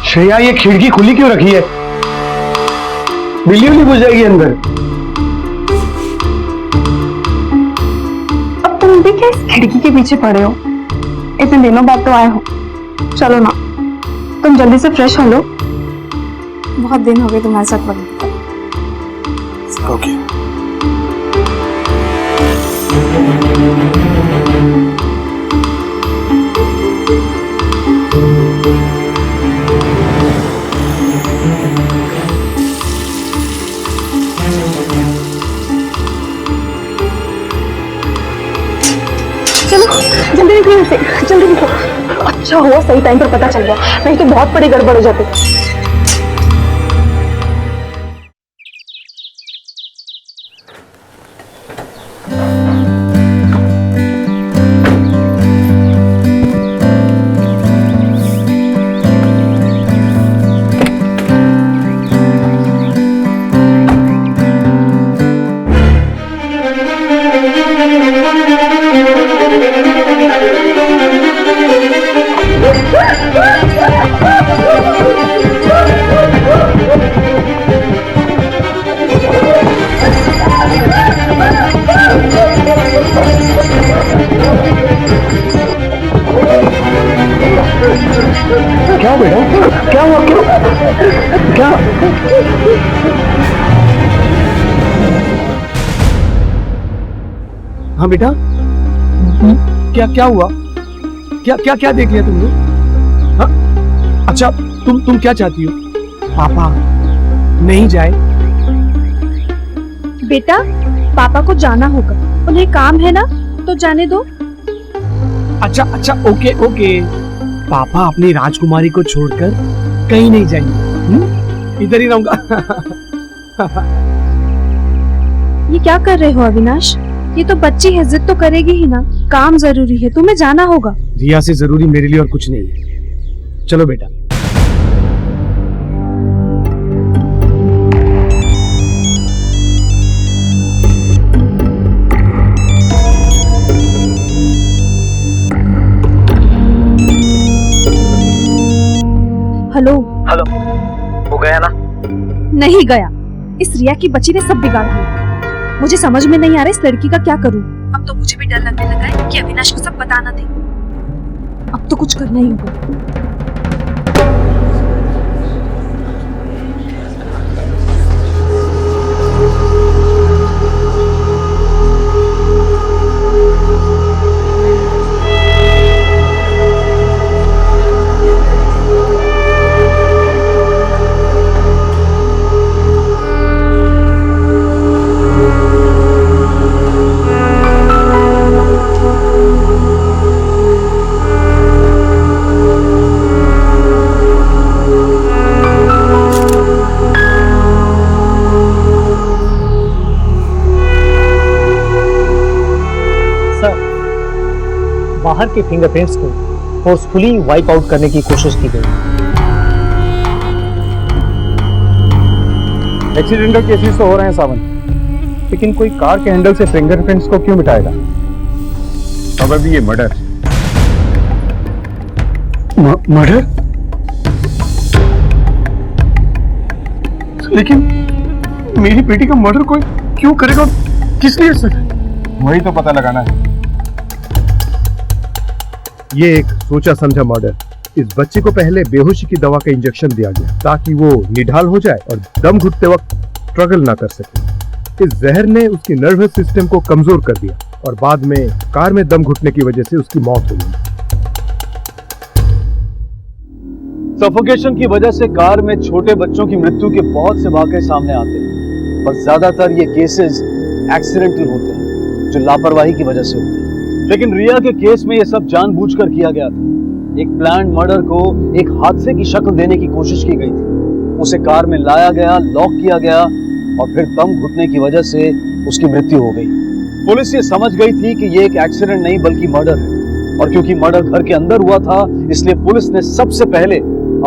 श्रेया, ये खिड़की खुली क्यों रखी है? बिल्ली उल्ली घुस जाएगी अंदर। अब तुम भी क्या इस खिड़की के पीछे पड़े हो? इतने दिनों बाद तो आए हो, चलो ना तुम जल्दी से फ्रेश हो लो, बहुत दिन हो गए तुम्हारे साथ वक्त बिताए। ओके। चलो जल्दी निकलो यहाँ से, जल्दी निकलो। अच्छा हुआ सही टाइम पर पता चल गया, नहीं तो बहुत बड़ी गड़बड़ हो जाती। हुआ? क्यों? क्या? हाँ बेटा, क्या क्या हुआ? क्या क्या क्या देख लिया तुमने? हाँ? अच्छा, तुम क्या चाहती हो? पापा नहीं जाए? बेटा, पापा को जाना होगा, उन्हें काम है ना, तो जाने दो। अच्छा अच्छा, ओके ओके। पापा अपनी राजकुमारी को छोड़कर कहीं नहीं जाएंगे, इधर ही रहूंगा। ये क्या कर रहे हो अविनाश? ये तो बच्ची है, जिद तो करेगी ही ना। काम जरूरी है, तुम्हें जाना होगा। रिया से जरूरी मेरे लिए और कुछ नहीं है। चलो बेटा। हेलो हेलो, वो गया ना? नहीं गया। इस रिया की बच्ची ने सब बिगाड़ दिया। मुझे समझ में नहीं आ रहा इस लड़की का क्या करूं। अब तो मुझे भी डर लगने लगा है कि अविनाश को सब बताना दे। अब तो कुछ करना ही होगा। बाहर के फिंगरप्रिंट्स को फोर्सफुली वाइप आउट करने की कोशिश की गई। एक्सीडेंटल केसेस तो हो रहे हैं सावन, लेकिन कोई कार के हैंडल से फिंगरप्रिंट्स को क्यों मिटाएगा? अब अभी ये मर्डर। मर्डर? लेकिन मेरी बेटी का मर्डर कोई क्यों करेगा? किस लिए सर? वही तो पता लगाना है। ये एक सोचा समझा मर्डर। इस बच्चे को पहले बेहोशी की दवा का इंजेक्शन दिया गया ताकि वो निढाल हो जाए और दम घुटते वक्त स्ट्रगल ना कर सके। इस जहर ने उसकी नर्वस सिस्टम को कमजोर कर दिया और बाद में कार में दम घुटने की वजह से उसकी मौत हो गई। सफोकेशन की वजह से कार में छोटे बच्चों की मृत्यु के बहुत से वाकये सामने आते हैं, पर ज्यादातर ये केसेस एक्सीडेंटल होते हैं जो लापरवाही की वजह से होते हैं। लेकिन रिया के केस में ये सब जानबूझकर किया गया था। एक प्लान्ड मर्डर को एक हादसे की शक्ल देने की कोशिश की गई थी। उसे कार में लाया गया, लॉक किया गया और फिर दम घुटने की वजह से उसकी मृत्यु हो गई। पुलिस ये समझ गई थी कि ये एक एक्सीडेंट नहीं बल्कि मर्डर है, और क्योंकि मर्डर घर के अंदर हुआ था इसलिए पुलिस ने सबसे पहले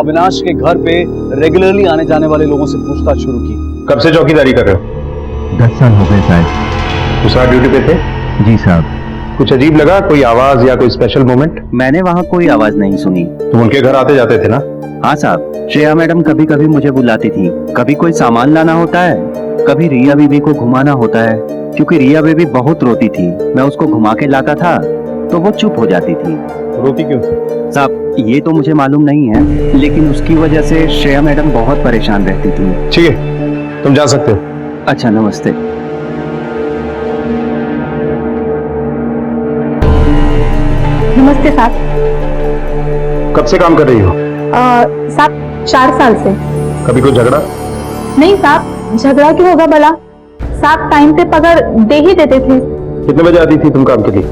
अविनाश के घर पे रेगुलरली आने जाने वाले लोगों से पूछताछ शुरू की। कब से चौकीदारी कर रहे हो? 10 साल हो गए साहब। उस रात ड्यूटी पे थे? जी साहब। कुछ अजीब लगा? कोई आवाज या कोई स्पेशल मोमेंट? मैंने वहाँ कोई आवाज नहीं सुनी। तुम उनके घर आते जाते थे ना? हाँ साहब, श्रेया मैडम कभी कभी मुझे बुलाती थी। कभी कोई सामान लाना होता है, कभी रिया बीबी को घुमाना होता है, क्योंकि रिया बेबी बहुत रोती थी। मैं उसको घुमा के लाता था तो वो चुप हो जाती थी। रोती क्यों थी? साहब ये तो मुझे मालूम नहीं है, लेकिन उसकी वजह से श्रेया मैडम बहुत परेशान रहती थी। ठीक है, तुम जा सकते हो। अच्छा, नमस्ते। नमस्ते साहब। कब से काम कर रही हो? साहब 4 साल से। कभी कोई झगड़ा? नहीं साहब, झगड़ा क्यों होगा भला? साहब टाइम पे पगार दे ही देते थे। कितने बजे आती थी तुम काम के लिए?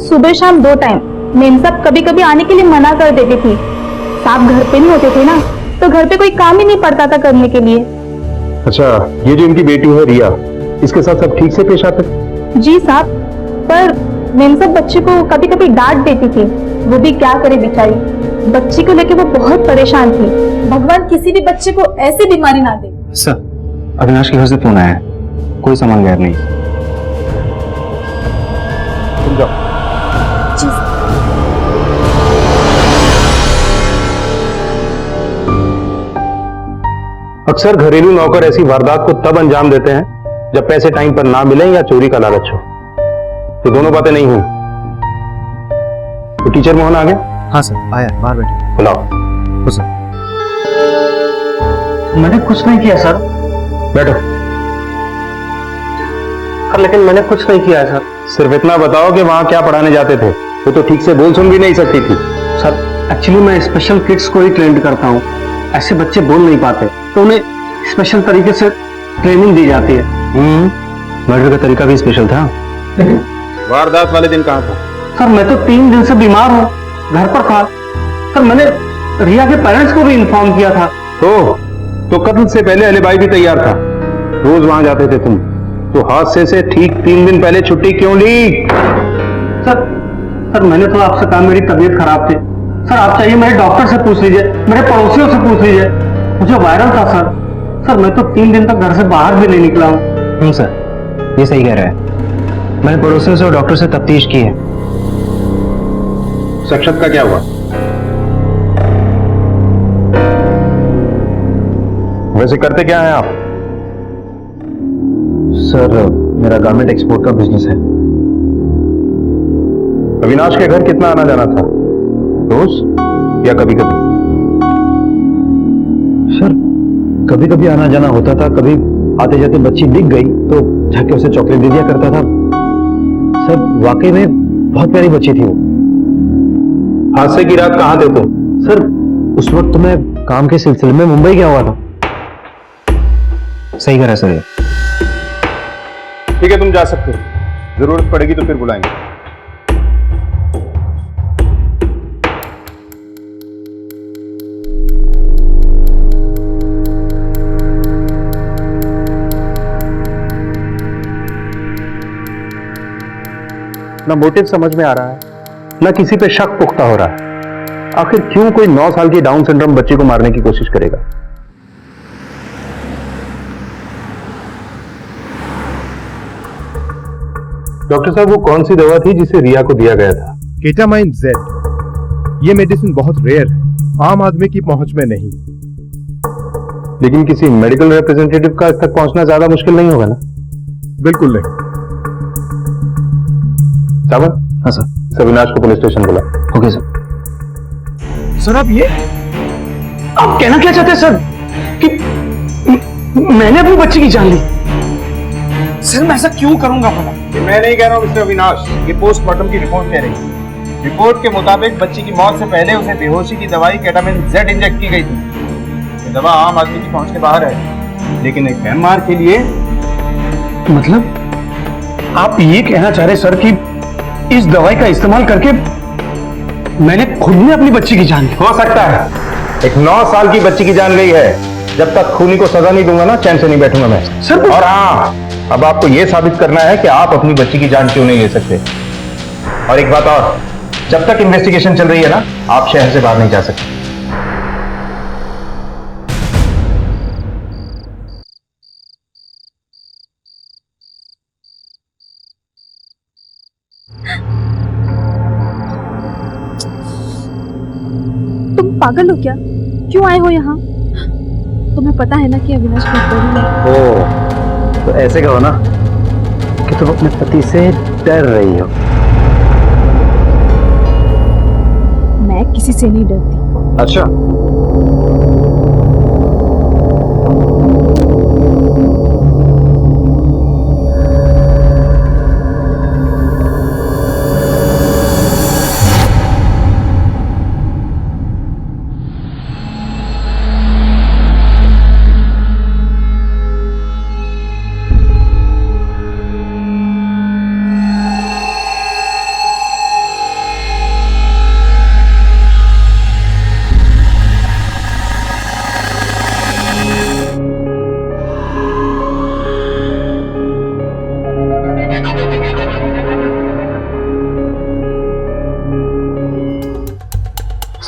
सुबह शाम 2 टाइम। मेम साहब कभी कभी आने के लिए मना कर देती थी। साहब घर पे नहीं होते थे ना, तो घर पे कोई काम ही नहीं पड़ता था करने के लिए। अच्छा, ये जो इनकी बेटी है रिया, इसके साथ सब ठीक से पेश आते? जी साहब, पर मेम साहब बच्चे को कभी कभी डांट देती थी। वो भी क्या करे बेचारी, बच्ची को लेके वो बहुत परेशान थी। भगवान किसी भी बच्चे को ऐसी बीमारी ना दे। सर, अविनाश के घर से फोन आया है, कोई सामान गायब नहीं। तुम जाओ। अक्सर घरेलू नौकर ऐसी वारदात को तब अंजाम देते हैं जब पैसे टाइम पर ना मिले या चोरी का लालच हो। ये दोनों बातें नहीं हुई। तो टीचर मोहन आ गया? हाँ सर, आया, बाहर बैठे। बुलाओ। सर। मैंने कुछ नहीं किया सर। बैठो। सर लेकिन मैंने कुछ नहीं किया है सर। सिर्फ इतना बताओ कि वहां क्या पढ़ाने जाते थे। वो तो ठीक से बोल सुन भी नहीं सकती थी। सर एक्चुअली मैं स्पेशल किड्स को ही ट्रेंड करता हूँ। ऐसे बच्चे बोल नहीं पाते तो उन्हें स्पेशल तरीके से ट्रेनिंग दी जाती है। मर्डर का तरीका भी स्पेशल था। वारदात वाले दिन कहाँ था? सर मैं तो 3 दिन से बीमार हूँ, घर पर था। सर मैंने रिया के पेरेंट्स को भी इन्फॉर्म किया था। तो कत्ल से पहले अलीबाई भी तैयार था। रोज वहां जाते थे तुम, तो हादसे से ठीक 3 दिन पहले छुट्टी क्यों ली? सर मैंने तो आपसे कहा मेरी तबीयत खराब थी। सर आप चाहिए मेरे डॉक्टर से पूछ लीजिए, मेरे पड़ोसियों से पूछ लीजिए, मुझे वायरल था सर। सर मैं तो 3 दिन तक घर से बाहर भी नहीं निकला हूँ। सर ये सही कह रहा है। मैंने पड़ोसियों से और डॉक्टर से तफ्तीश की है। शख्सियत का क्या हुआ? वैसे करते क्या हैं आप? सर मेरा गारमेंट एक्सपोर्ट का बिजनेस है। अविनाश के घर कितना आना जाना था? रोज या कभी कभी? सर कभी कभी आना जाना होता था। कभी आते जाते बच्ची दिख गई तो जाके उसे चॉकलेट दे दिया करता था। सर वाकई में बहुत प्यारी बच्ची थी वो। हादसे की रात कहां थे तुम? सर उस वक्त तो मैं काम के सिलसिले में मुंबई गया हुआ था। सही कह रहा है सर ये। ठीक है तुम जा सकते हो, जरूरत पड़ेगी तो फिर बुलाएंगे। ना मोटिव समझ में आ रहा है, ना किसी पे शक पुख्ता हो रहा है। आखिर क्यों कोई 9 साल की डाउन सिंड्रोम बच्ची को मारने की कोशिश करेगा? डॉक्टर साहब वो कौन सी दवा थी जिसे रिया को दिया गया था? Ketamine Z. ये मेडिसिन बहुत रेयर है, आम आदमी की पहुंच में नहीं। लेकिन किसी मेडिकल रिप्रेजेंटेटिव का तक पहुंचना ज्यादा मुश्किल नहीं होगा ना? बिल्कुल नहीं। सावन? हाँ सर। अविनाश को पुलिस स्टेशन बुला। Okay sir. सर आप कहना क्या चाहते हैं सर कि मैंने अपनी बच्ची की जान ली? सर मैं ऐसा क्यों करूंगा भला? मैं नहीं कह रहा हूं मिस्टर अविनाश, ये पोस्टमार्टम की रिपोर्ट कह रही है। रिपोर्ट के मुताबिक बच्ची की मौत से पहले उसे बेहोशी की दवाई केटामिन जेड इंजेक्ट की गई थी। ये दवा आम आदमी की पहुंच के बाहर है, लेकिन एक एमआर के लिए। मतलब आप ये कहना चाह रहे सर कि इस दवाई का इस्तेमाल करके मैंने खुद ने अपनी बच्ची की जान ली? हो सकता है। एक 9 साल की बच्ची की जान गई है। जब तक खूनी को सजा नहीं दूंगा ना, चैन से नहीं बैठूंगा मैं सर। और हाँ, अब आपको यह साबित करना है कि आप अपनी बच्ची की जान क्यों नहीं ले सकते। और एक बात और, जब तक इन्वेस्टिगेशन चल रही है ना, आप शहर से बाहर नहीं जा सकते। तुम पागल हो क्या? क्यों आए हो यहाँ? तुम्हें पता है ना कि अविनाश बेहतरीन है। ओ, तो ऐसे कहो ना कि तुम अपने पति से डर रही हो। मैं किसी से नहीं डरती। अच्छा,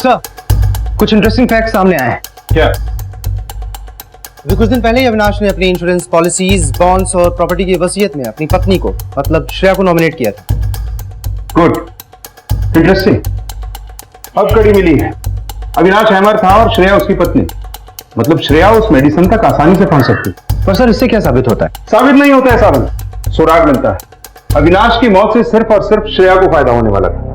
सर कुछ इंटरेस्टिंग फैक्ट सामने आए हैं। क्या? अभी कुछ दिन पहले ही अविनाश ने अपनी इंश्योरेंस पॉलिसीज, बॉन्ड्स और प्रॉपर्टी की वसीयत में अपनी पत्नी को मतलब श्रेया को नॉमिनेट किया था। Good, interesting. अब कड़ी मिली है। अविनाश हैमर था और श्रेया उसकी पत्नी। मतलब श्रेया उस मेडिसिन तक आसानी से पहुंच सकती। पर सर इससे क्या साबित होता है? साबित नहीं होता है साबित, सुराग मिलता है। अविनाश की मौत से सिर्फ और सिर्फ श्रेया को फायदा होने वाला था।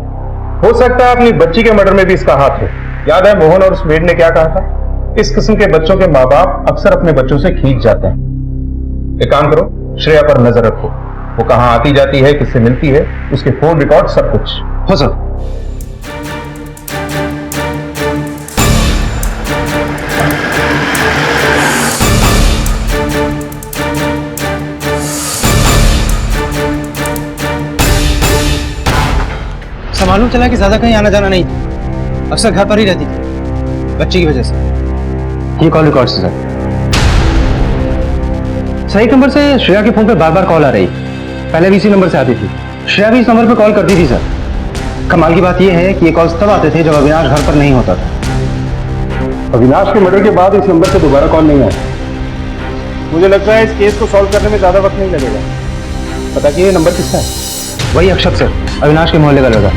हो सकता है अपनी बच्ची के मर्डर में भी इसका हाथ हो। याद है मोहन और उस मेड ने क्या कहा था? इस किस्म के बच्चों के माँ बाप अक्सर अपने बच्चों से खींच जाते हैं। एक काम करो, श्रेया पर नजर रखो, वो कहाँ आती जाती है, किससे मिलती है, उसके फोन रिकॉर्ड सब कुछ। हो सर। मालूम चला कि ज्यादा कहीं आना जाना नहीं था, अक्सर घर पर ही रहती थी बच्ची की वजह से। ये कॉल रिकॉर्ड से सर। सही नंबर से श्रेया के फोन पे बार बार कॉल आ रही, पहले भी इसी नंबर से आती थी। श्रेया भी इस नंबर पे कॉल करती थी सर। कमाल की बात यह है कि ये कॉल्स तब आते थे जब अविनाश घर पर नहीं होता था। अविनाश के मर्डर के बाद इस नंबर से दोबारा कॉल नहीं आया। मुझे लगता है इस केस को सॉल्व करने में ज्यादा वक्त नहीं लगेगा। पता कि ये नंबर किसका है? वही अक्षत सर, अविनाश के मोहल्ले का लड़का।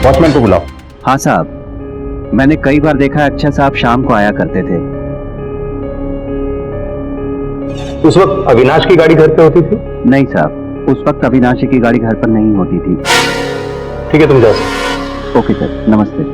वॉचमैन को बुलाओ। हाँ साहब, मैंने कई बार देखा अक्षय साहब शाम को आया करते थे। उस वक्त अविनाश की गाड़ी घर पे होती थी? नहीं साहब, उस वक्त अविनाशी की गाड़ी घर पर नहीं होती थी। ठीक है, तुम जाओ। ओके सर, नमस्ते।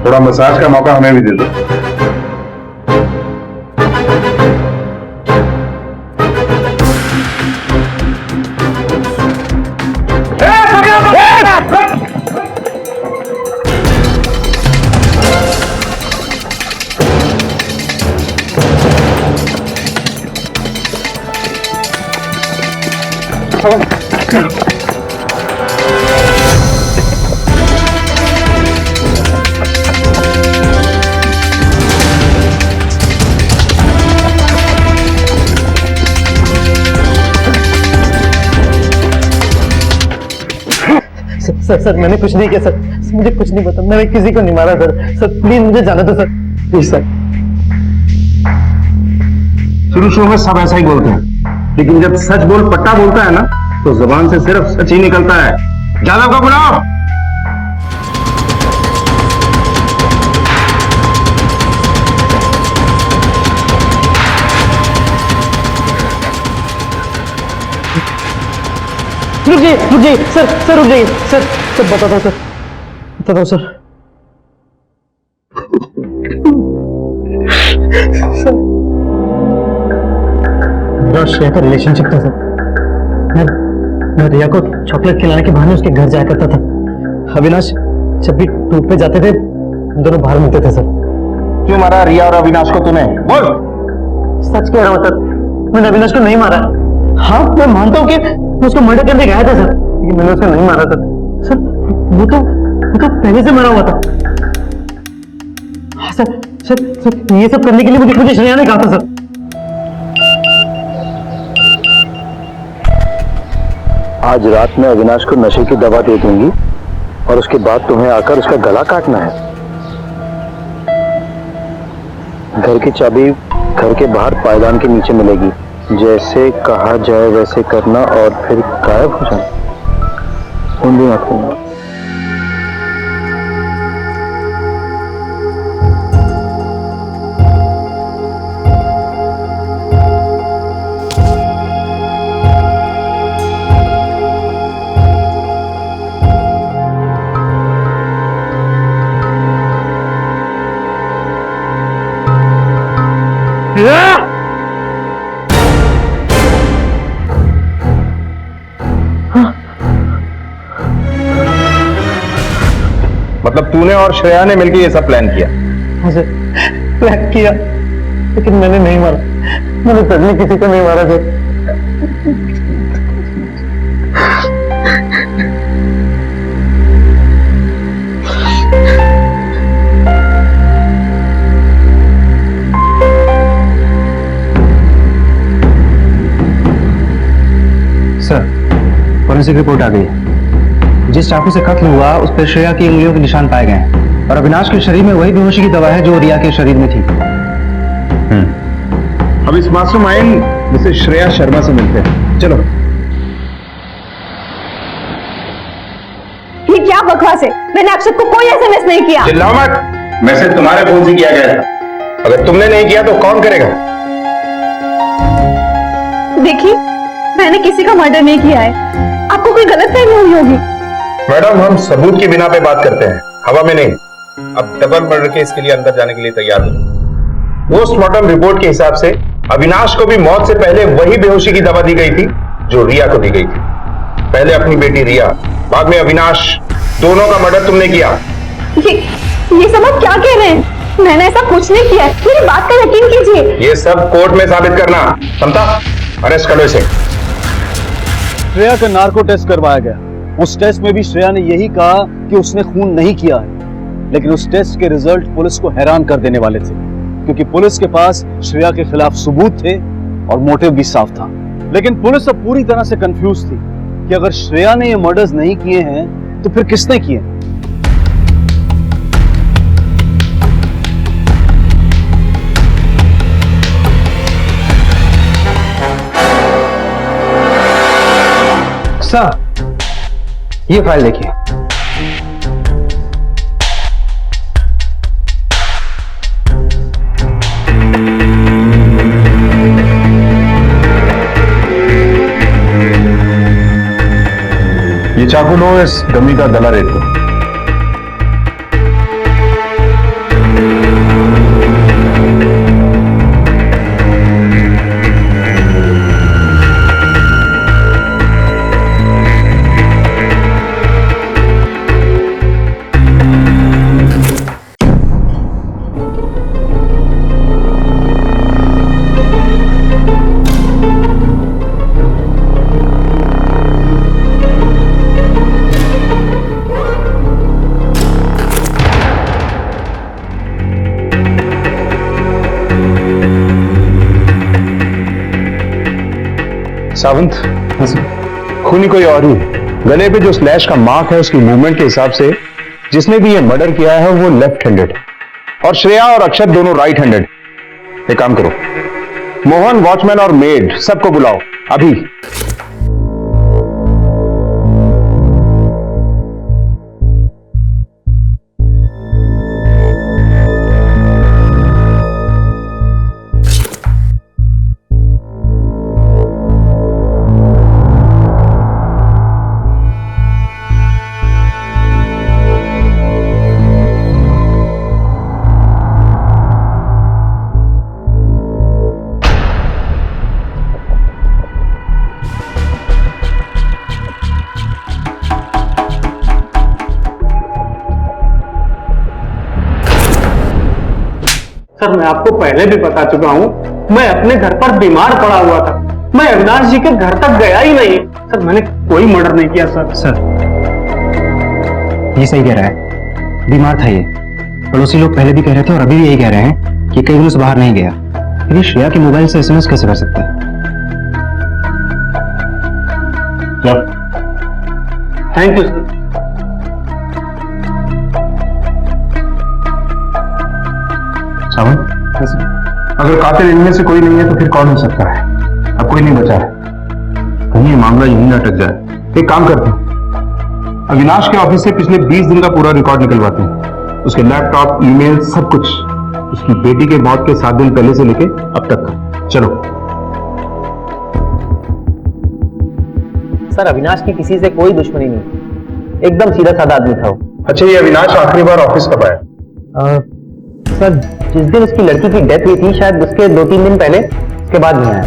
थोड़ा मसाज का मौका हमें भी दे दो। सर सर मैंने कुछ नहीं किया सर, मुझे कुछ नहीं पता, मैंने किसी को नहीं मारा सर। सर प्लीज मुझे जाने दो सर, प्लीज सर। शुरू में सब ऐसा ही बोलते हैं, लेकिन जब सच बोल पट्टा बोलता है ना तो जुबान से सिर्फ सच ही निकलता है। जादव को बुलाओ। रुक जाइए सर, सर रुक जाइए सर, सर बता दो सर, बता दो सर। मेरा श्रेया का रिलेशनशिप था सर। मैं रिया को चॉकलेट खिलाने के बहाने उसके घर जाया करता था। अविनाश जब भी टूर पे जाते थे हम दोनों बाहर मिलते थे सर। क्यों मारा रिया और अविनाश को तूने? बोल। सच कह रहा हूँ सर, मैंने अविनाश को नहीं मारा। हाँ मैं मानता हूँ कि मैं उसको मर्डर करने गया था सर, लेकिन मैंने उसको नहीं मारा सर। सर वो तो पहले से मरा हुआ था। हाँ सर सर सर ये सब करने के लिए मुझे श्रेया ने कहा था सर। आज रात में अविनाश को नशे की दवा दे दूंगी और उसके बाद तुम्हें आकर उसका गला काटना है। घर की चाबी घर के बाहर पायदान के नीचे मिलेगी। जैसे कहा जाए वैसे करना और फिर गायब हो जाना। फोन भी मत करना। मतलब तूने और श्रेया ने मिलकर ये सब प्लान किया? हाँ सर, प्लान किया, लेकिन मैंने नहीं मारा। मैंने सच में किसी को नहीं मारा सर। सर फॉरेंसिक रिपोर्ट आ गई है। जिस चाकू से कत्ल हुआ उस पर श्रेया की उंगलियों के निशान पाए गए हैं और अविनाश के शरीर में वही बेहोशी की दवा है जो रिया के शरीर में थी। अब इस मास्टरमाइंड मिसेस श्रेया शर्मा से मिलते हैं। चलो। ये क्या बकवास है? मैंने अक्षत को कोई एसएमएस नहीं किया। चिल्लाओ मत, मैसेज तुम्हारे फोन से किया गया था। अगर तुमने नहीं किया तो कौन करेगा? देखिए, मैंने किसी का मर्डर नहीं किया है। आपको कोई गलतफहमी हुई होगी। मैडम, हम सबूत की बिना पे बात करते हैं, हवा में नहीं। अब डबल मर्डर केस के लिए अंदर जाने के लिए तैयार हो। पोस्टमार्टम रिपोर्ट के हिसाब से अविनाश को भी मौत से पहले वही बेहोशी की दवा दी गई थी जो रिया को दी गई थी। पहले अपनी बेटी रिया, बाद में अविनाश, दोनों का मर्डर तुमने किया। ये सब आप क्या कह रहे हैं? मैंने ऐसा कुछ नहीं किया। मेरी बात का यकीन कीजिए। ये सब कोर्ट में साबित करना। समता, अरेस्ट करो इसे। श्रेया का नार्को टेस्ट करवाया गया। उस टेस्ट में भी श्रेया ने यही कहा कि उसने खून नहीं किया है, लेकिन उस टेस्ट के रिजल्ट पुलिस को हैरान कर देने वाले थे, क्योंकि पुलिस के पास श्रेया के खिलाफ सबूत थे और मोटिव भी साफ था। लेकिन पुलिस अब पूरी तरह से कंफ्यूज थी कि अगर श्रेया ने ये मर्डर्स नहीं किए हैं तो फिर किसने किए? सर, ये फाइल देखिए। ये चाकू लो, इस डमी का गला रेत दो। सावंत, खूनी कोई और ही। गले पे जो स्लैश का मार्क है उसकी मूवमेंट के हिसाब से जिसने भी ये मर्डर किया है वो लेफ्ट हैंडेड, और श्रेया और अक्षत दोनों राइट हैंडेड। एक काम करो, मोहन, वॉचमैन और मेड सबको बुलाओ अभी। सर, मैं आपको पहले भी बता चुका हूँ, मैं अपने घर पर बीमार पड़ा हुआ था। मैं अविनाश जी के घर तक गया ही नहीं। सर, मैंने कोई मर्डर नहीं किया सर। ये सही कह रहा है, बीमार था ये। पड़ोसी लोग पहले भी कह रहे थे और अभी भी यही कह रहे हैं कि कई दिनों से बाहर नहीं गया। फिर ये श्रेया के मोबाइल से एसएमएस कैसे कर सकता है? Thank you sir. सावन, अगर कातिल इनमें से कोई नहीं है तो फिर कौन हो सकता है? अब कोई नहीं बचा है। कहीं ये मामला यहीं ना अटक जाए। एक काम करते हैं, अविनाश के ऑफिस से पिछले 20 दिन का पूरा रिकॉर्ड निकलवाते हैं। उसके लैपटॉप, ईमेल, सब कुछ। उसकी बेटी के मौत के 7 दिन पहले से लेके अब तक का। चलो। सर, अविनाश की किसी से कोई दुश्मनी नहीं, एकदम सीधा साधा आदमी था वो। अच्छा, ये अविनाश आखिरी बार ऑफिस कब आया? सर, जिस दिन उसकी लड़की की डेथ हुई थी, शायद उसके 2-3 दिन पहले, उसके बाद नहीं आया।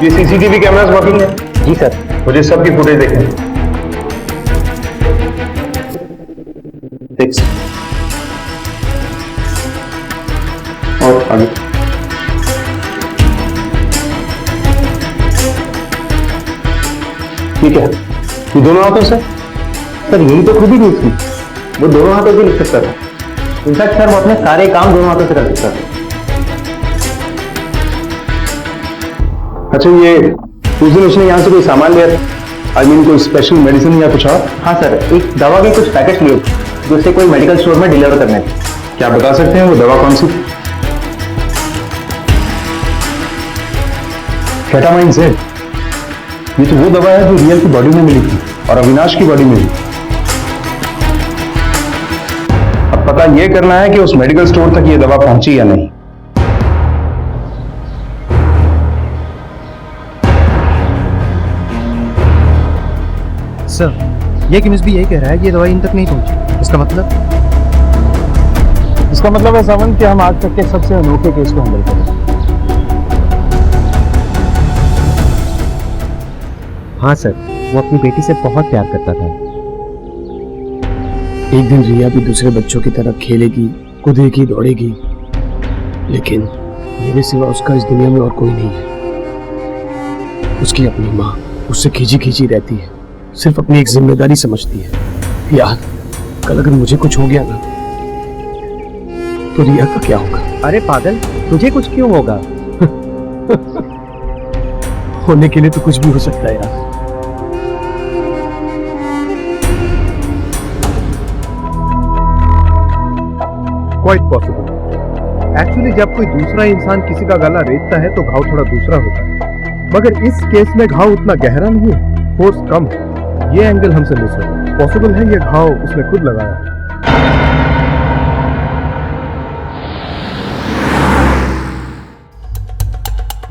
ये सीसीटीवी कैमरास वर्किंग है? जी सर। मुझे सबकी फुटेज देखनी। और आगे। ठीक है, ये दोनों आते हैं सर। सर, यही तो खूबी थी उसकी। वो दोनों हाथों से लिख सकता था। इनफैक्ट सर वो अपने सारे काम दोनों हाथों से कर सकता था। अच्छा, ये उस दिन उसने यहाँ से कोई सामान लिया था? आई मीन कोई स्पेशल मेडिसिन या कुछ और? हाँ सर, एक दवा के कुछ पैकेट लिए जो उसे कोई मेडिकल स्टोर में डिलीवर करने थे। क्या बता सकते हैं वो दवा कौन सी? केटामाइन से? ये तो वो दवा है जो रिया की बॉडी में मिली थी और अविनाश की बॉडी में भी। अब पता ये करना है कि उस मेडिकल स्टोर तक ये दवा पहुंची या नहीं। सर, ये केमिस्ट भी यही कह रहा है कि ये दवाई इन तक नहीं पहुंची। इसका मतलब है सावन कि हम आज तक के सबसे अनोखे केस को हैंडल करें। हाँ सर, वो अपनी बेटी से बहुत प्यार करता था। एक दिन रिया भी दूसरे बच्चों की तरह खेलेगी, कूदेगी, दौड़ेगी, लेकिन मेरे सिवा उसका इस दुनिया में और कोई नहीं है। उसकी अपनी माँ उससे खींची खींची रहती है, सिर्फ अपनी एक जिम्मेदारी समझती है। यार, कल अगर मुझे कुछ हो गया ना तो रिया का क्या होगा? अरे पागल, तुझे कुछ क्यों होगा? होने के लिए तो कुछ भी हो सकता है यार। Quite possible. एक्चुअली जब कोई दूसरा इंसान किसी का गला रेतता है तो घाव थोड़ा दूसरा होता है, मगर इस केस में घाव उतना गहरा नहीं है, फोर्स कम है। ये एंगल हमसे मिस है। पॉसिबल है ये घाव उसने खुद लगाया।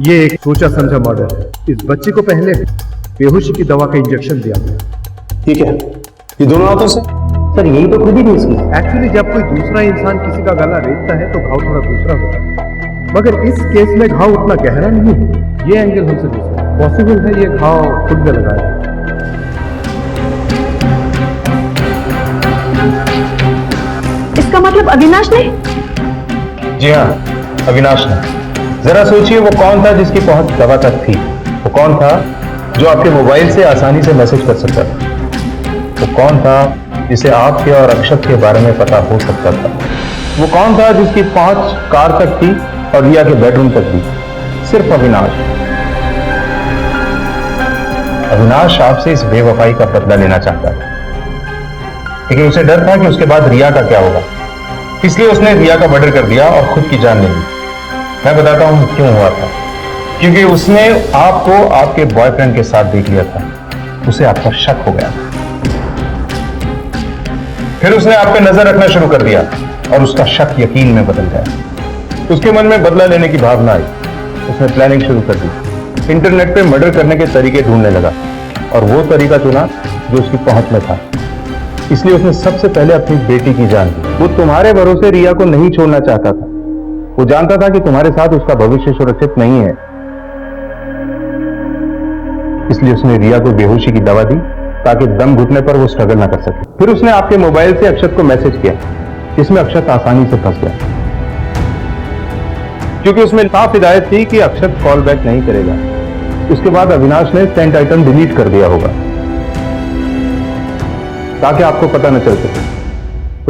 ये एक सोचा समझा मर्डर है। इस बच्चे को पहले बेहोशी की दवा का इंजेक्शन दिया गया। ठीक है, ये दोनों हाथों से? सर यही तो खुद ही थी इसकी। एक्चुअली जब कोई दूसरा इंसान किसी का गला रेतता है तो घाव थोड़ा दूसरा होता है, मगर इस केस में घाव उतना गहरा नहीं है। ये एंगल हमसे मिस है। पॉसिबल है ये घाव खुद ने लगाया। इसका मतलब अविनाश ने? जी हाँ, अविनाश ने। जरा सोचिए वो कौन था जिसकी पहुंच दवा तक थी? वो कौन था जो आपके मोबाइल से आसानी से मैसेज कर सकता था? वो कौन था जिसे आपके और अक्षत के बारे में पता हो सकता था? वो कौन था जिसकी पहुंच कार तक थी और रिया के बेडरूम तक भी? सिर्फ अविनाश। अविनाश आपसे इस बेवफाई का बदला लेना चाहता था, लेकिन उसे डर था कि उसके बाद रिया का क्या होगा, इसलिए उसने रिया का मर्डर कर दिया और खुद की जान ले ली। मैं बताता हूं क्यों हुआ था। क्योंकि उसने आपको आपके बॉयफ्रेंड के साथ देख लिया था, उसे आप पर शक हो गया। फिर उसने आप पे नजर रखना शुरू कर दिया और उसका शक यकीन में बदल गया। उसके मन में बदला लेने की भावना आई। उसने प्लानिंग शुरू कर दी, इंटरनेट पे मर्डर करने के तरीके ढूंढने लगा और वो तरीका चुना जो उसकी पहुंच में था। इसलिए उसने सबसे पहले अपनी बेटी की जान दी। वो तुम्हारे भरोसे रिया को नहीं छोड़ना चाहता था। वो जानता था कि तुम्हारे साथ उसका भविष्य सुरक्षित नहीं है, इसलिए उसने रिया को बेहोशी की दवा दी ताकि दम घुटने पर वो स्ट्रगल ना कर सके। फिर उसने आपके मोबाइल से अक्षत को मैसेज किया, जिसमें अक्षत आसानी से फंस गया, क्योंकि उसमें साफ हिदायत थी कि अक्षत कॉल बैक नहीं करेगा। उसके बाद अविनाश ने सेंट आइटम डिलीट कर दिया होगा ताकि आपको पता न चल सके।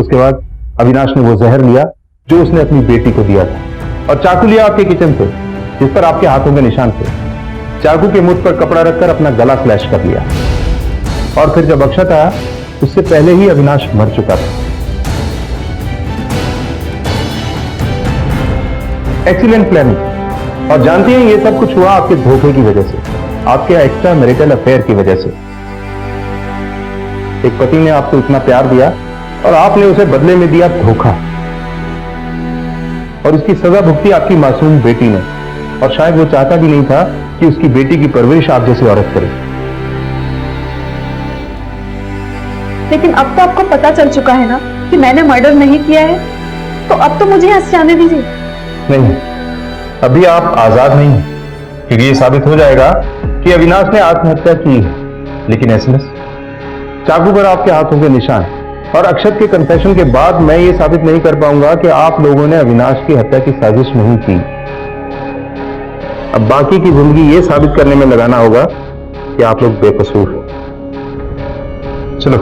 उसके बाद अविनाश ने वो जहर लिया जो उसने अपनी बेटी को दिया था, और चाकू लिया आपके किचन से जिस पर आपके हाथों के निशान थे। चाकू के मुठ पर कपड़ा रखकर अपना गला स्लैश कर लिया, और फिर जब अक्षत आया उससे पहले ही अविनाश मर चुका था। Excellent planning. और जानती हैं ये सब कुछ हुआ आपके धोखे की वजह से, आपके एक्स्ट्रा मैरिटल अफेयर की वजह से। एक पति ने आपको इतना प्यार दिया और आपने उसे बदले में दिया धोखा, और इसकी सजा भुगती आपकी मासूम बेटी ने। और शायद वो चाहता भी नहीं था कि उसकी बेटी की परवरिश आप जैसी औरत करे। लेकिन अब तो आपको पता चल चुका है ना कि मैंने मर्डर नहीं किया है, तो अब तो मुझे यहाँ से जाने दीजिए। नहीं, अभी आप आजाद नहीं हैं, क्योंकि ये साबित हो जाएगा कि अविनाश ने आत्महत्या की है। लेकिन एसएमएस, चाकू पर आपके हाथों के निशान और अक्षत के कन्फेशन के बाद मैं ये साबित नहीं कर पाऊंगा कि आप लोगों ने अविनाश की हत्या की साजिश नहीं की। अब बाकी की जिंदगी ये साबित करने में लगाना होगा कि आप लोग बेकसूर हो। चलो।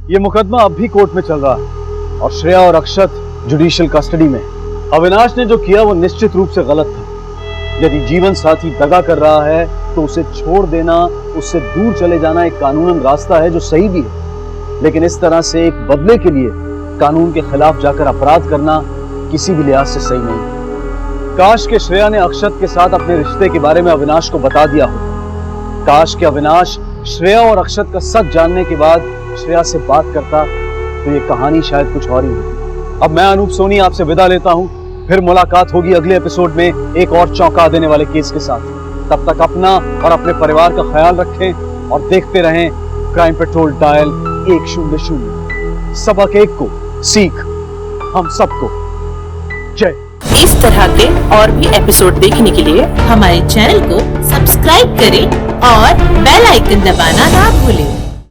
ये मुकदमा अब भी कोर्ट में चल रहा है और श्रेया और अक्षत जुडिशियल कस्टडी में। अविनाश ने जो किया वो निश्चित रूप से गलत था। यदि जीवन साथी दगा कर रहा है तो उसे छोड़ देना, उससे दूर चले जाना एक कानूनन रास्ता है जो सही भी है, लेकिन इस तरह से एक बदले के लिए कानून के खिलाफ जाकर अपराध करना किसी भी लिहाज से सही नहीं। काश के श्रेया ने अक्षत के साथ अपने रिश्ते के बारे में अविनाश को बता दिया हो। काश के अविनाश श्रेया और अक्षत का सच जानने के बाद श्रेया से बात करता तो ये कहानी शायद कुछ और ही होती। अब मैं अनूप सोनी आपसे विदा लेता हूँ। फिर मुलाकात होगी अगले एपिसोड में एक और चौंका देने वाले केस के साथ। तब तक अपना और अपने परिवार का ख्याल रखें और देखते रहें क्राइम पेट्रोल डायल 100। सबक एक को सीख हम सबको। जय। इस तरह के और भी एपिसोड देखने के लिए हमारे चैनल को सब्सक्राइब करें और बेल आइकन दबाना ना भूलें।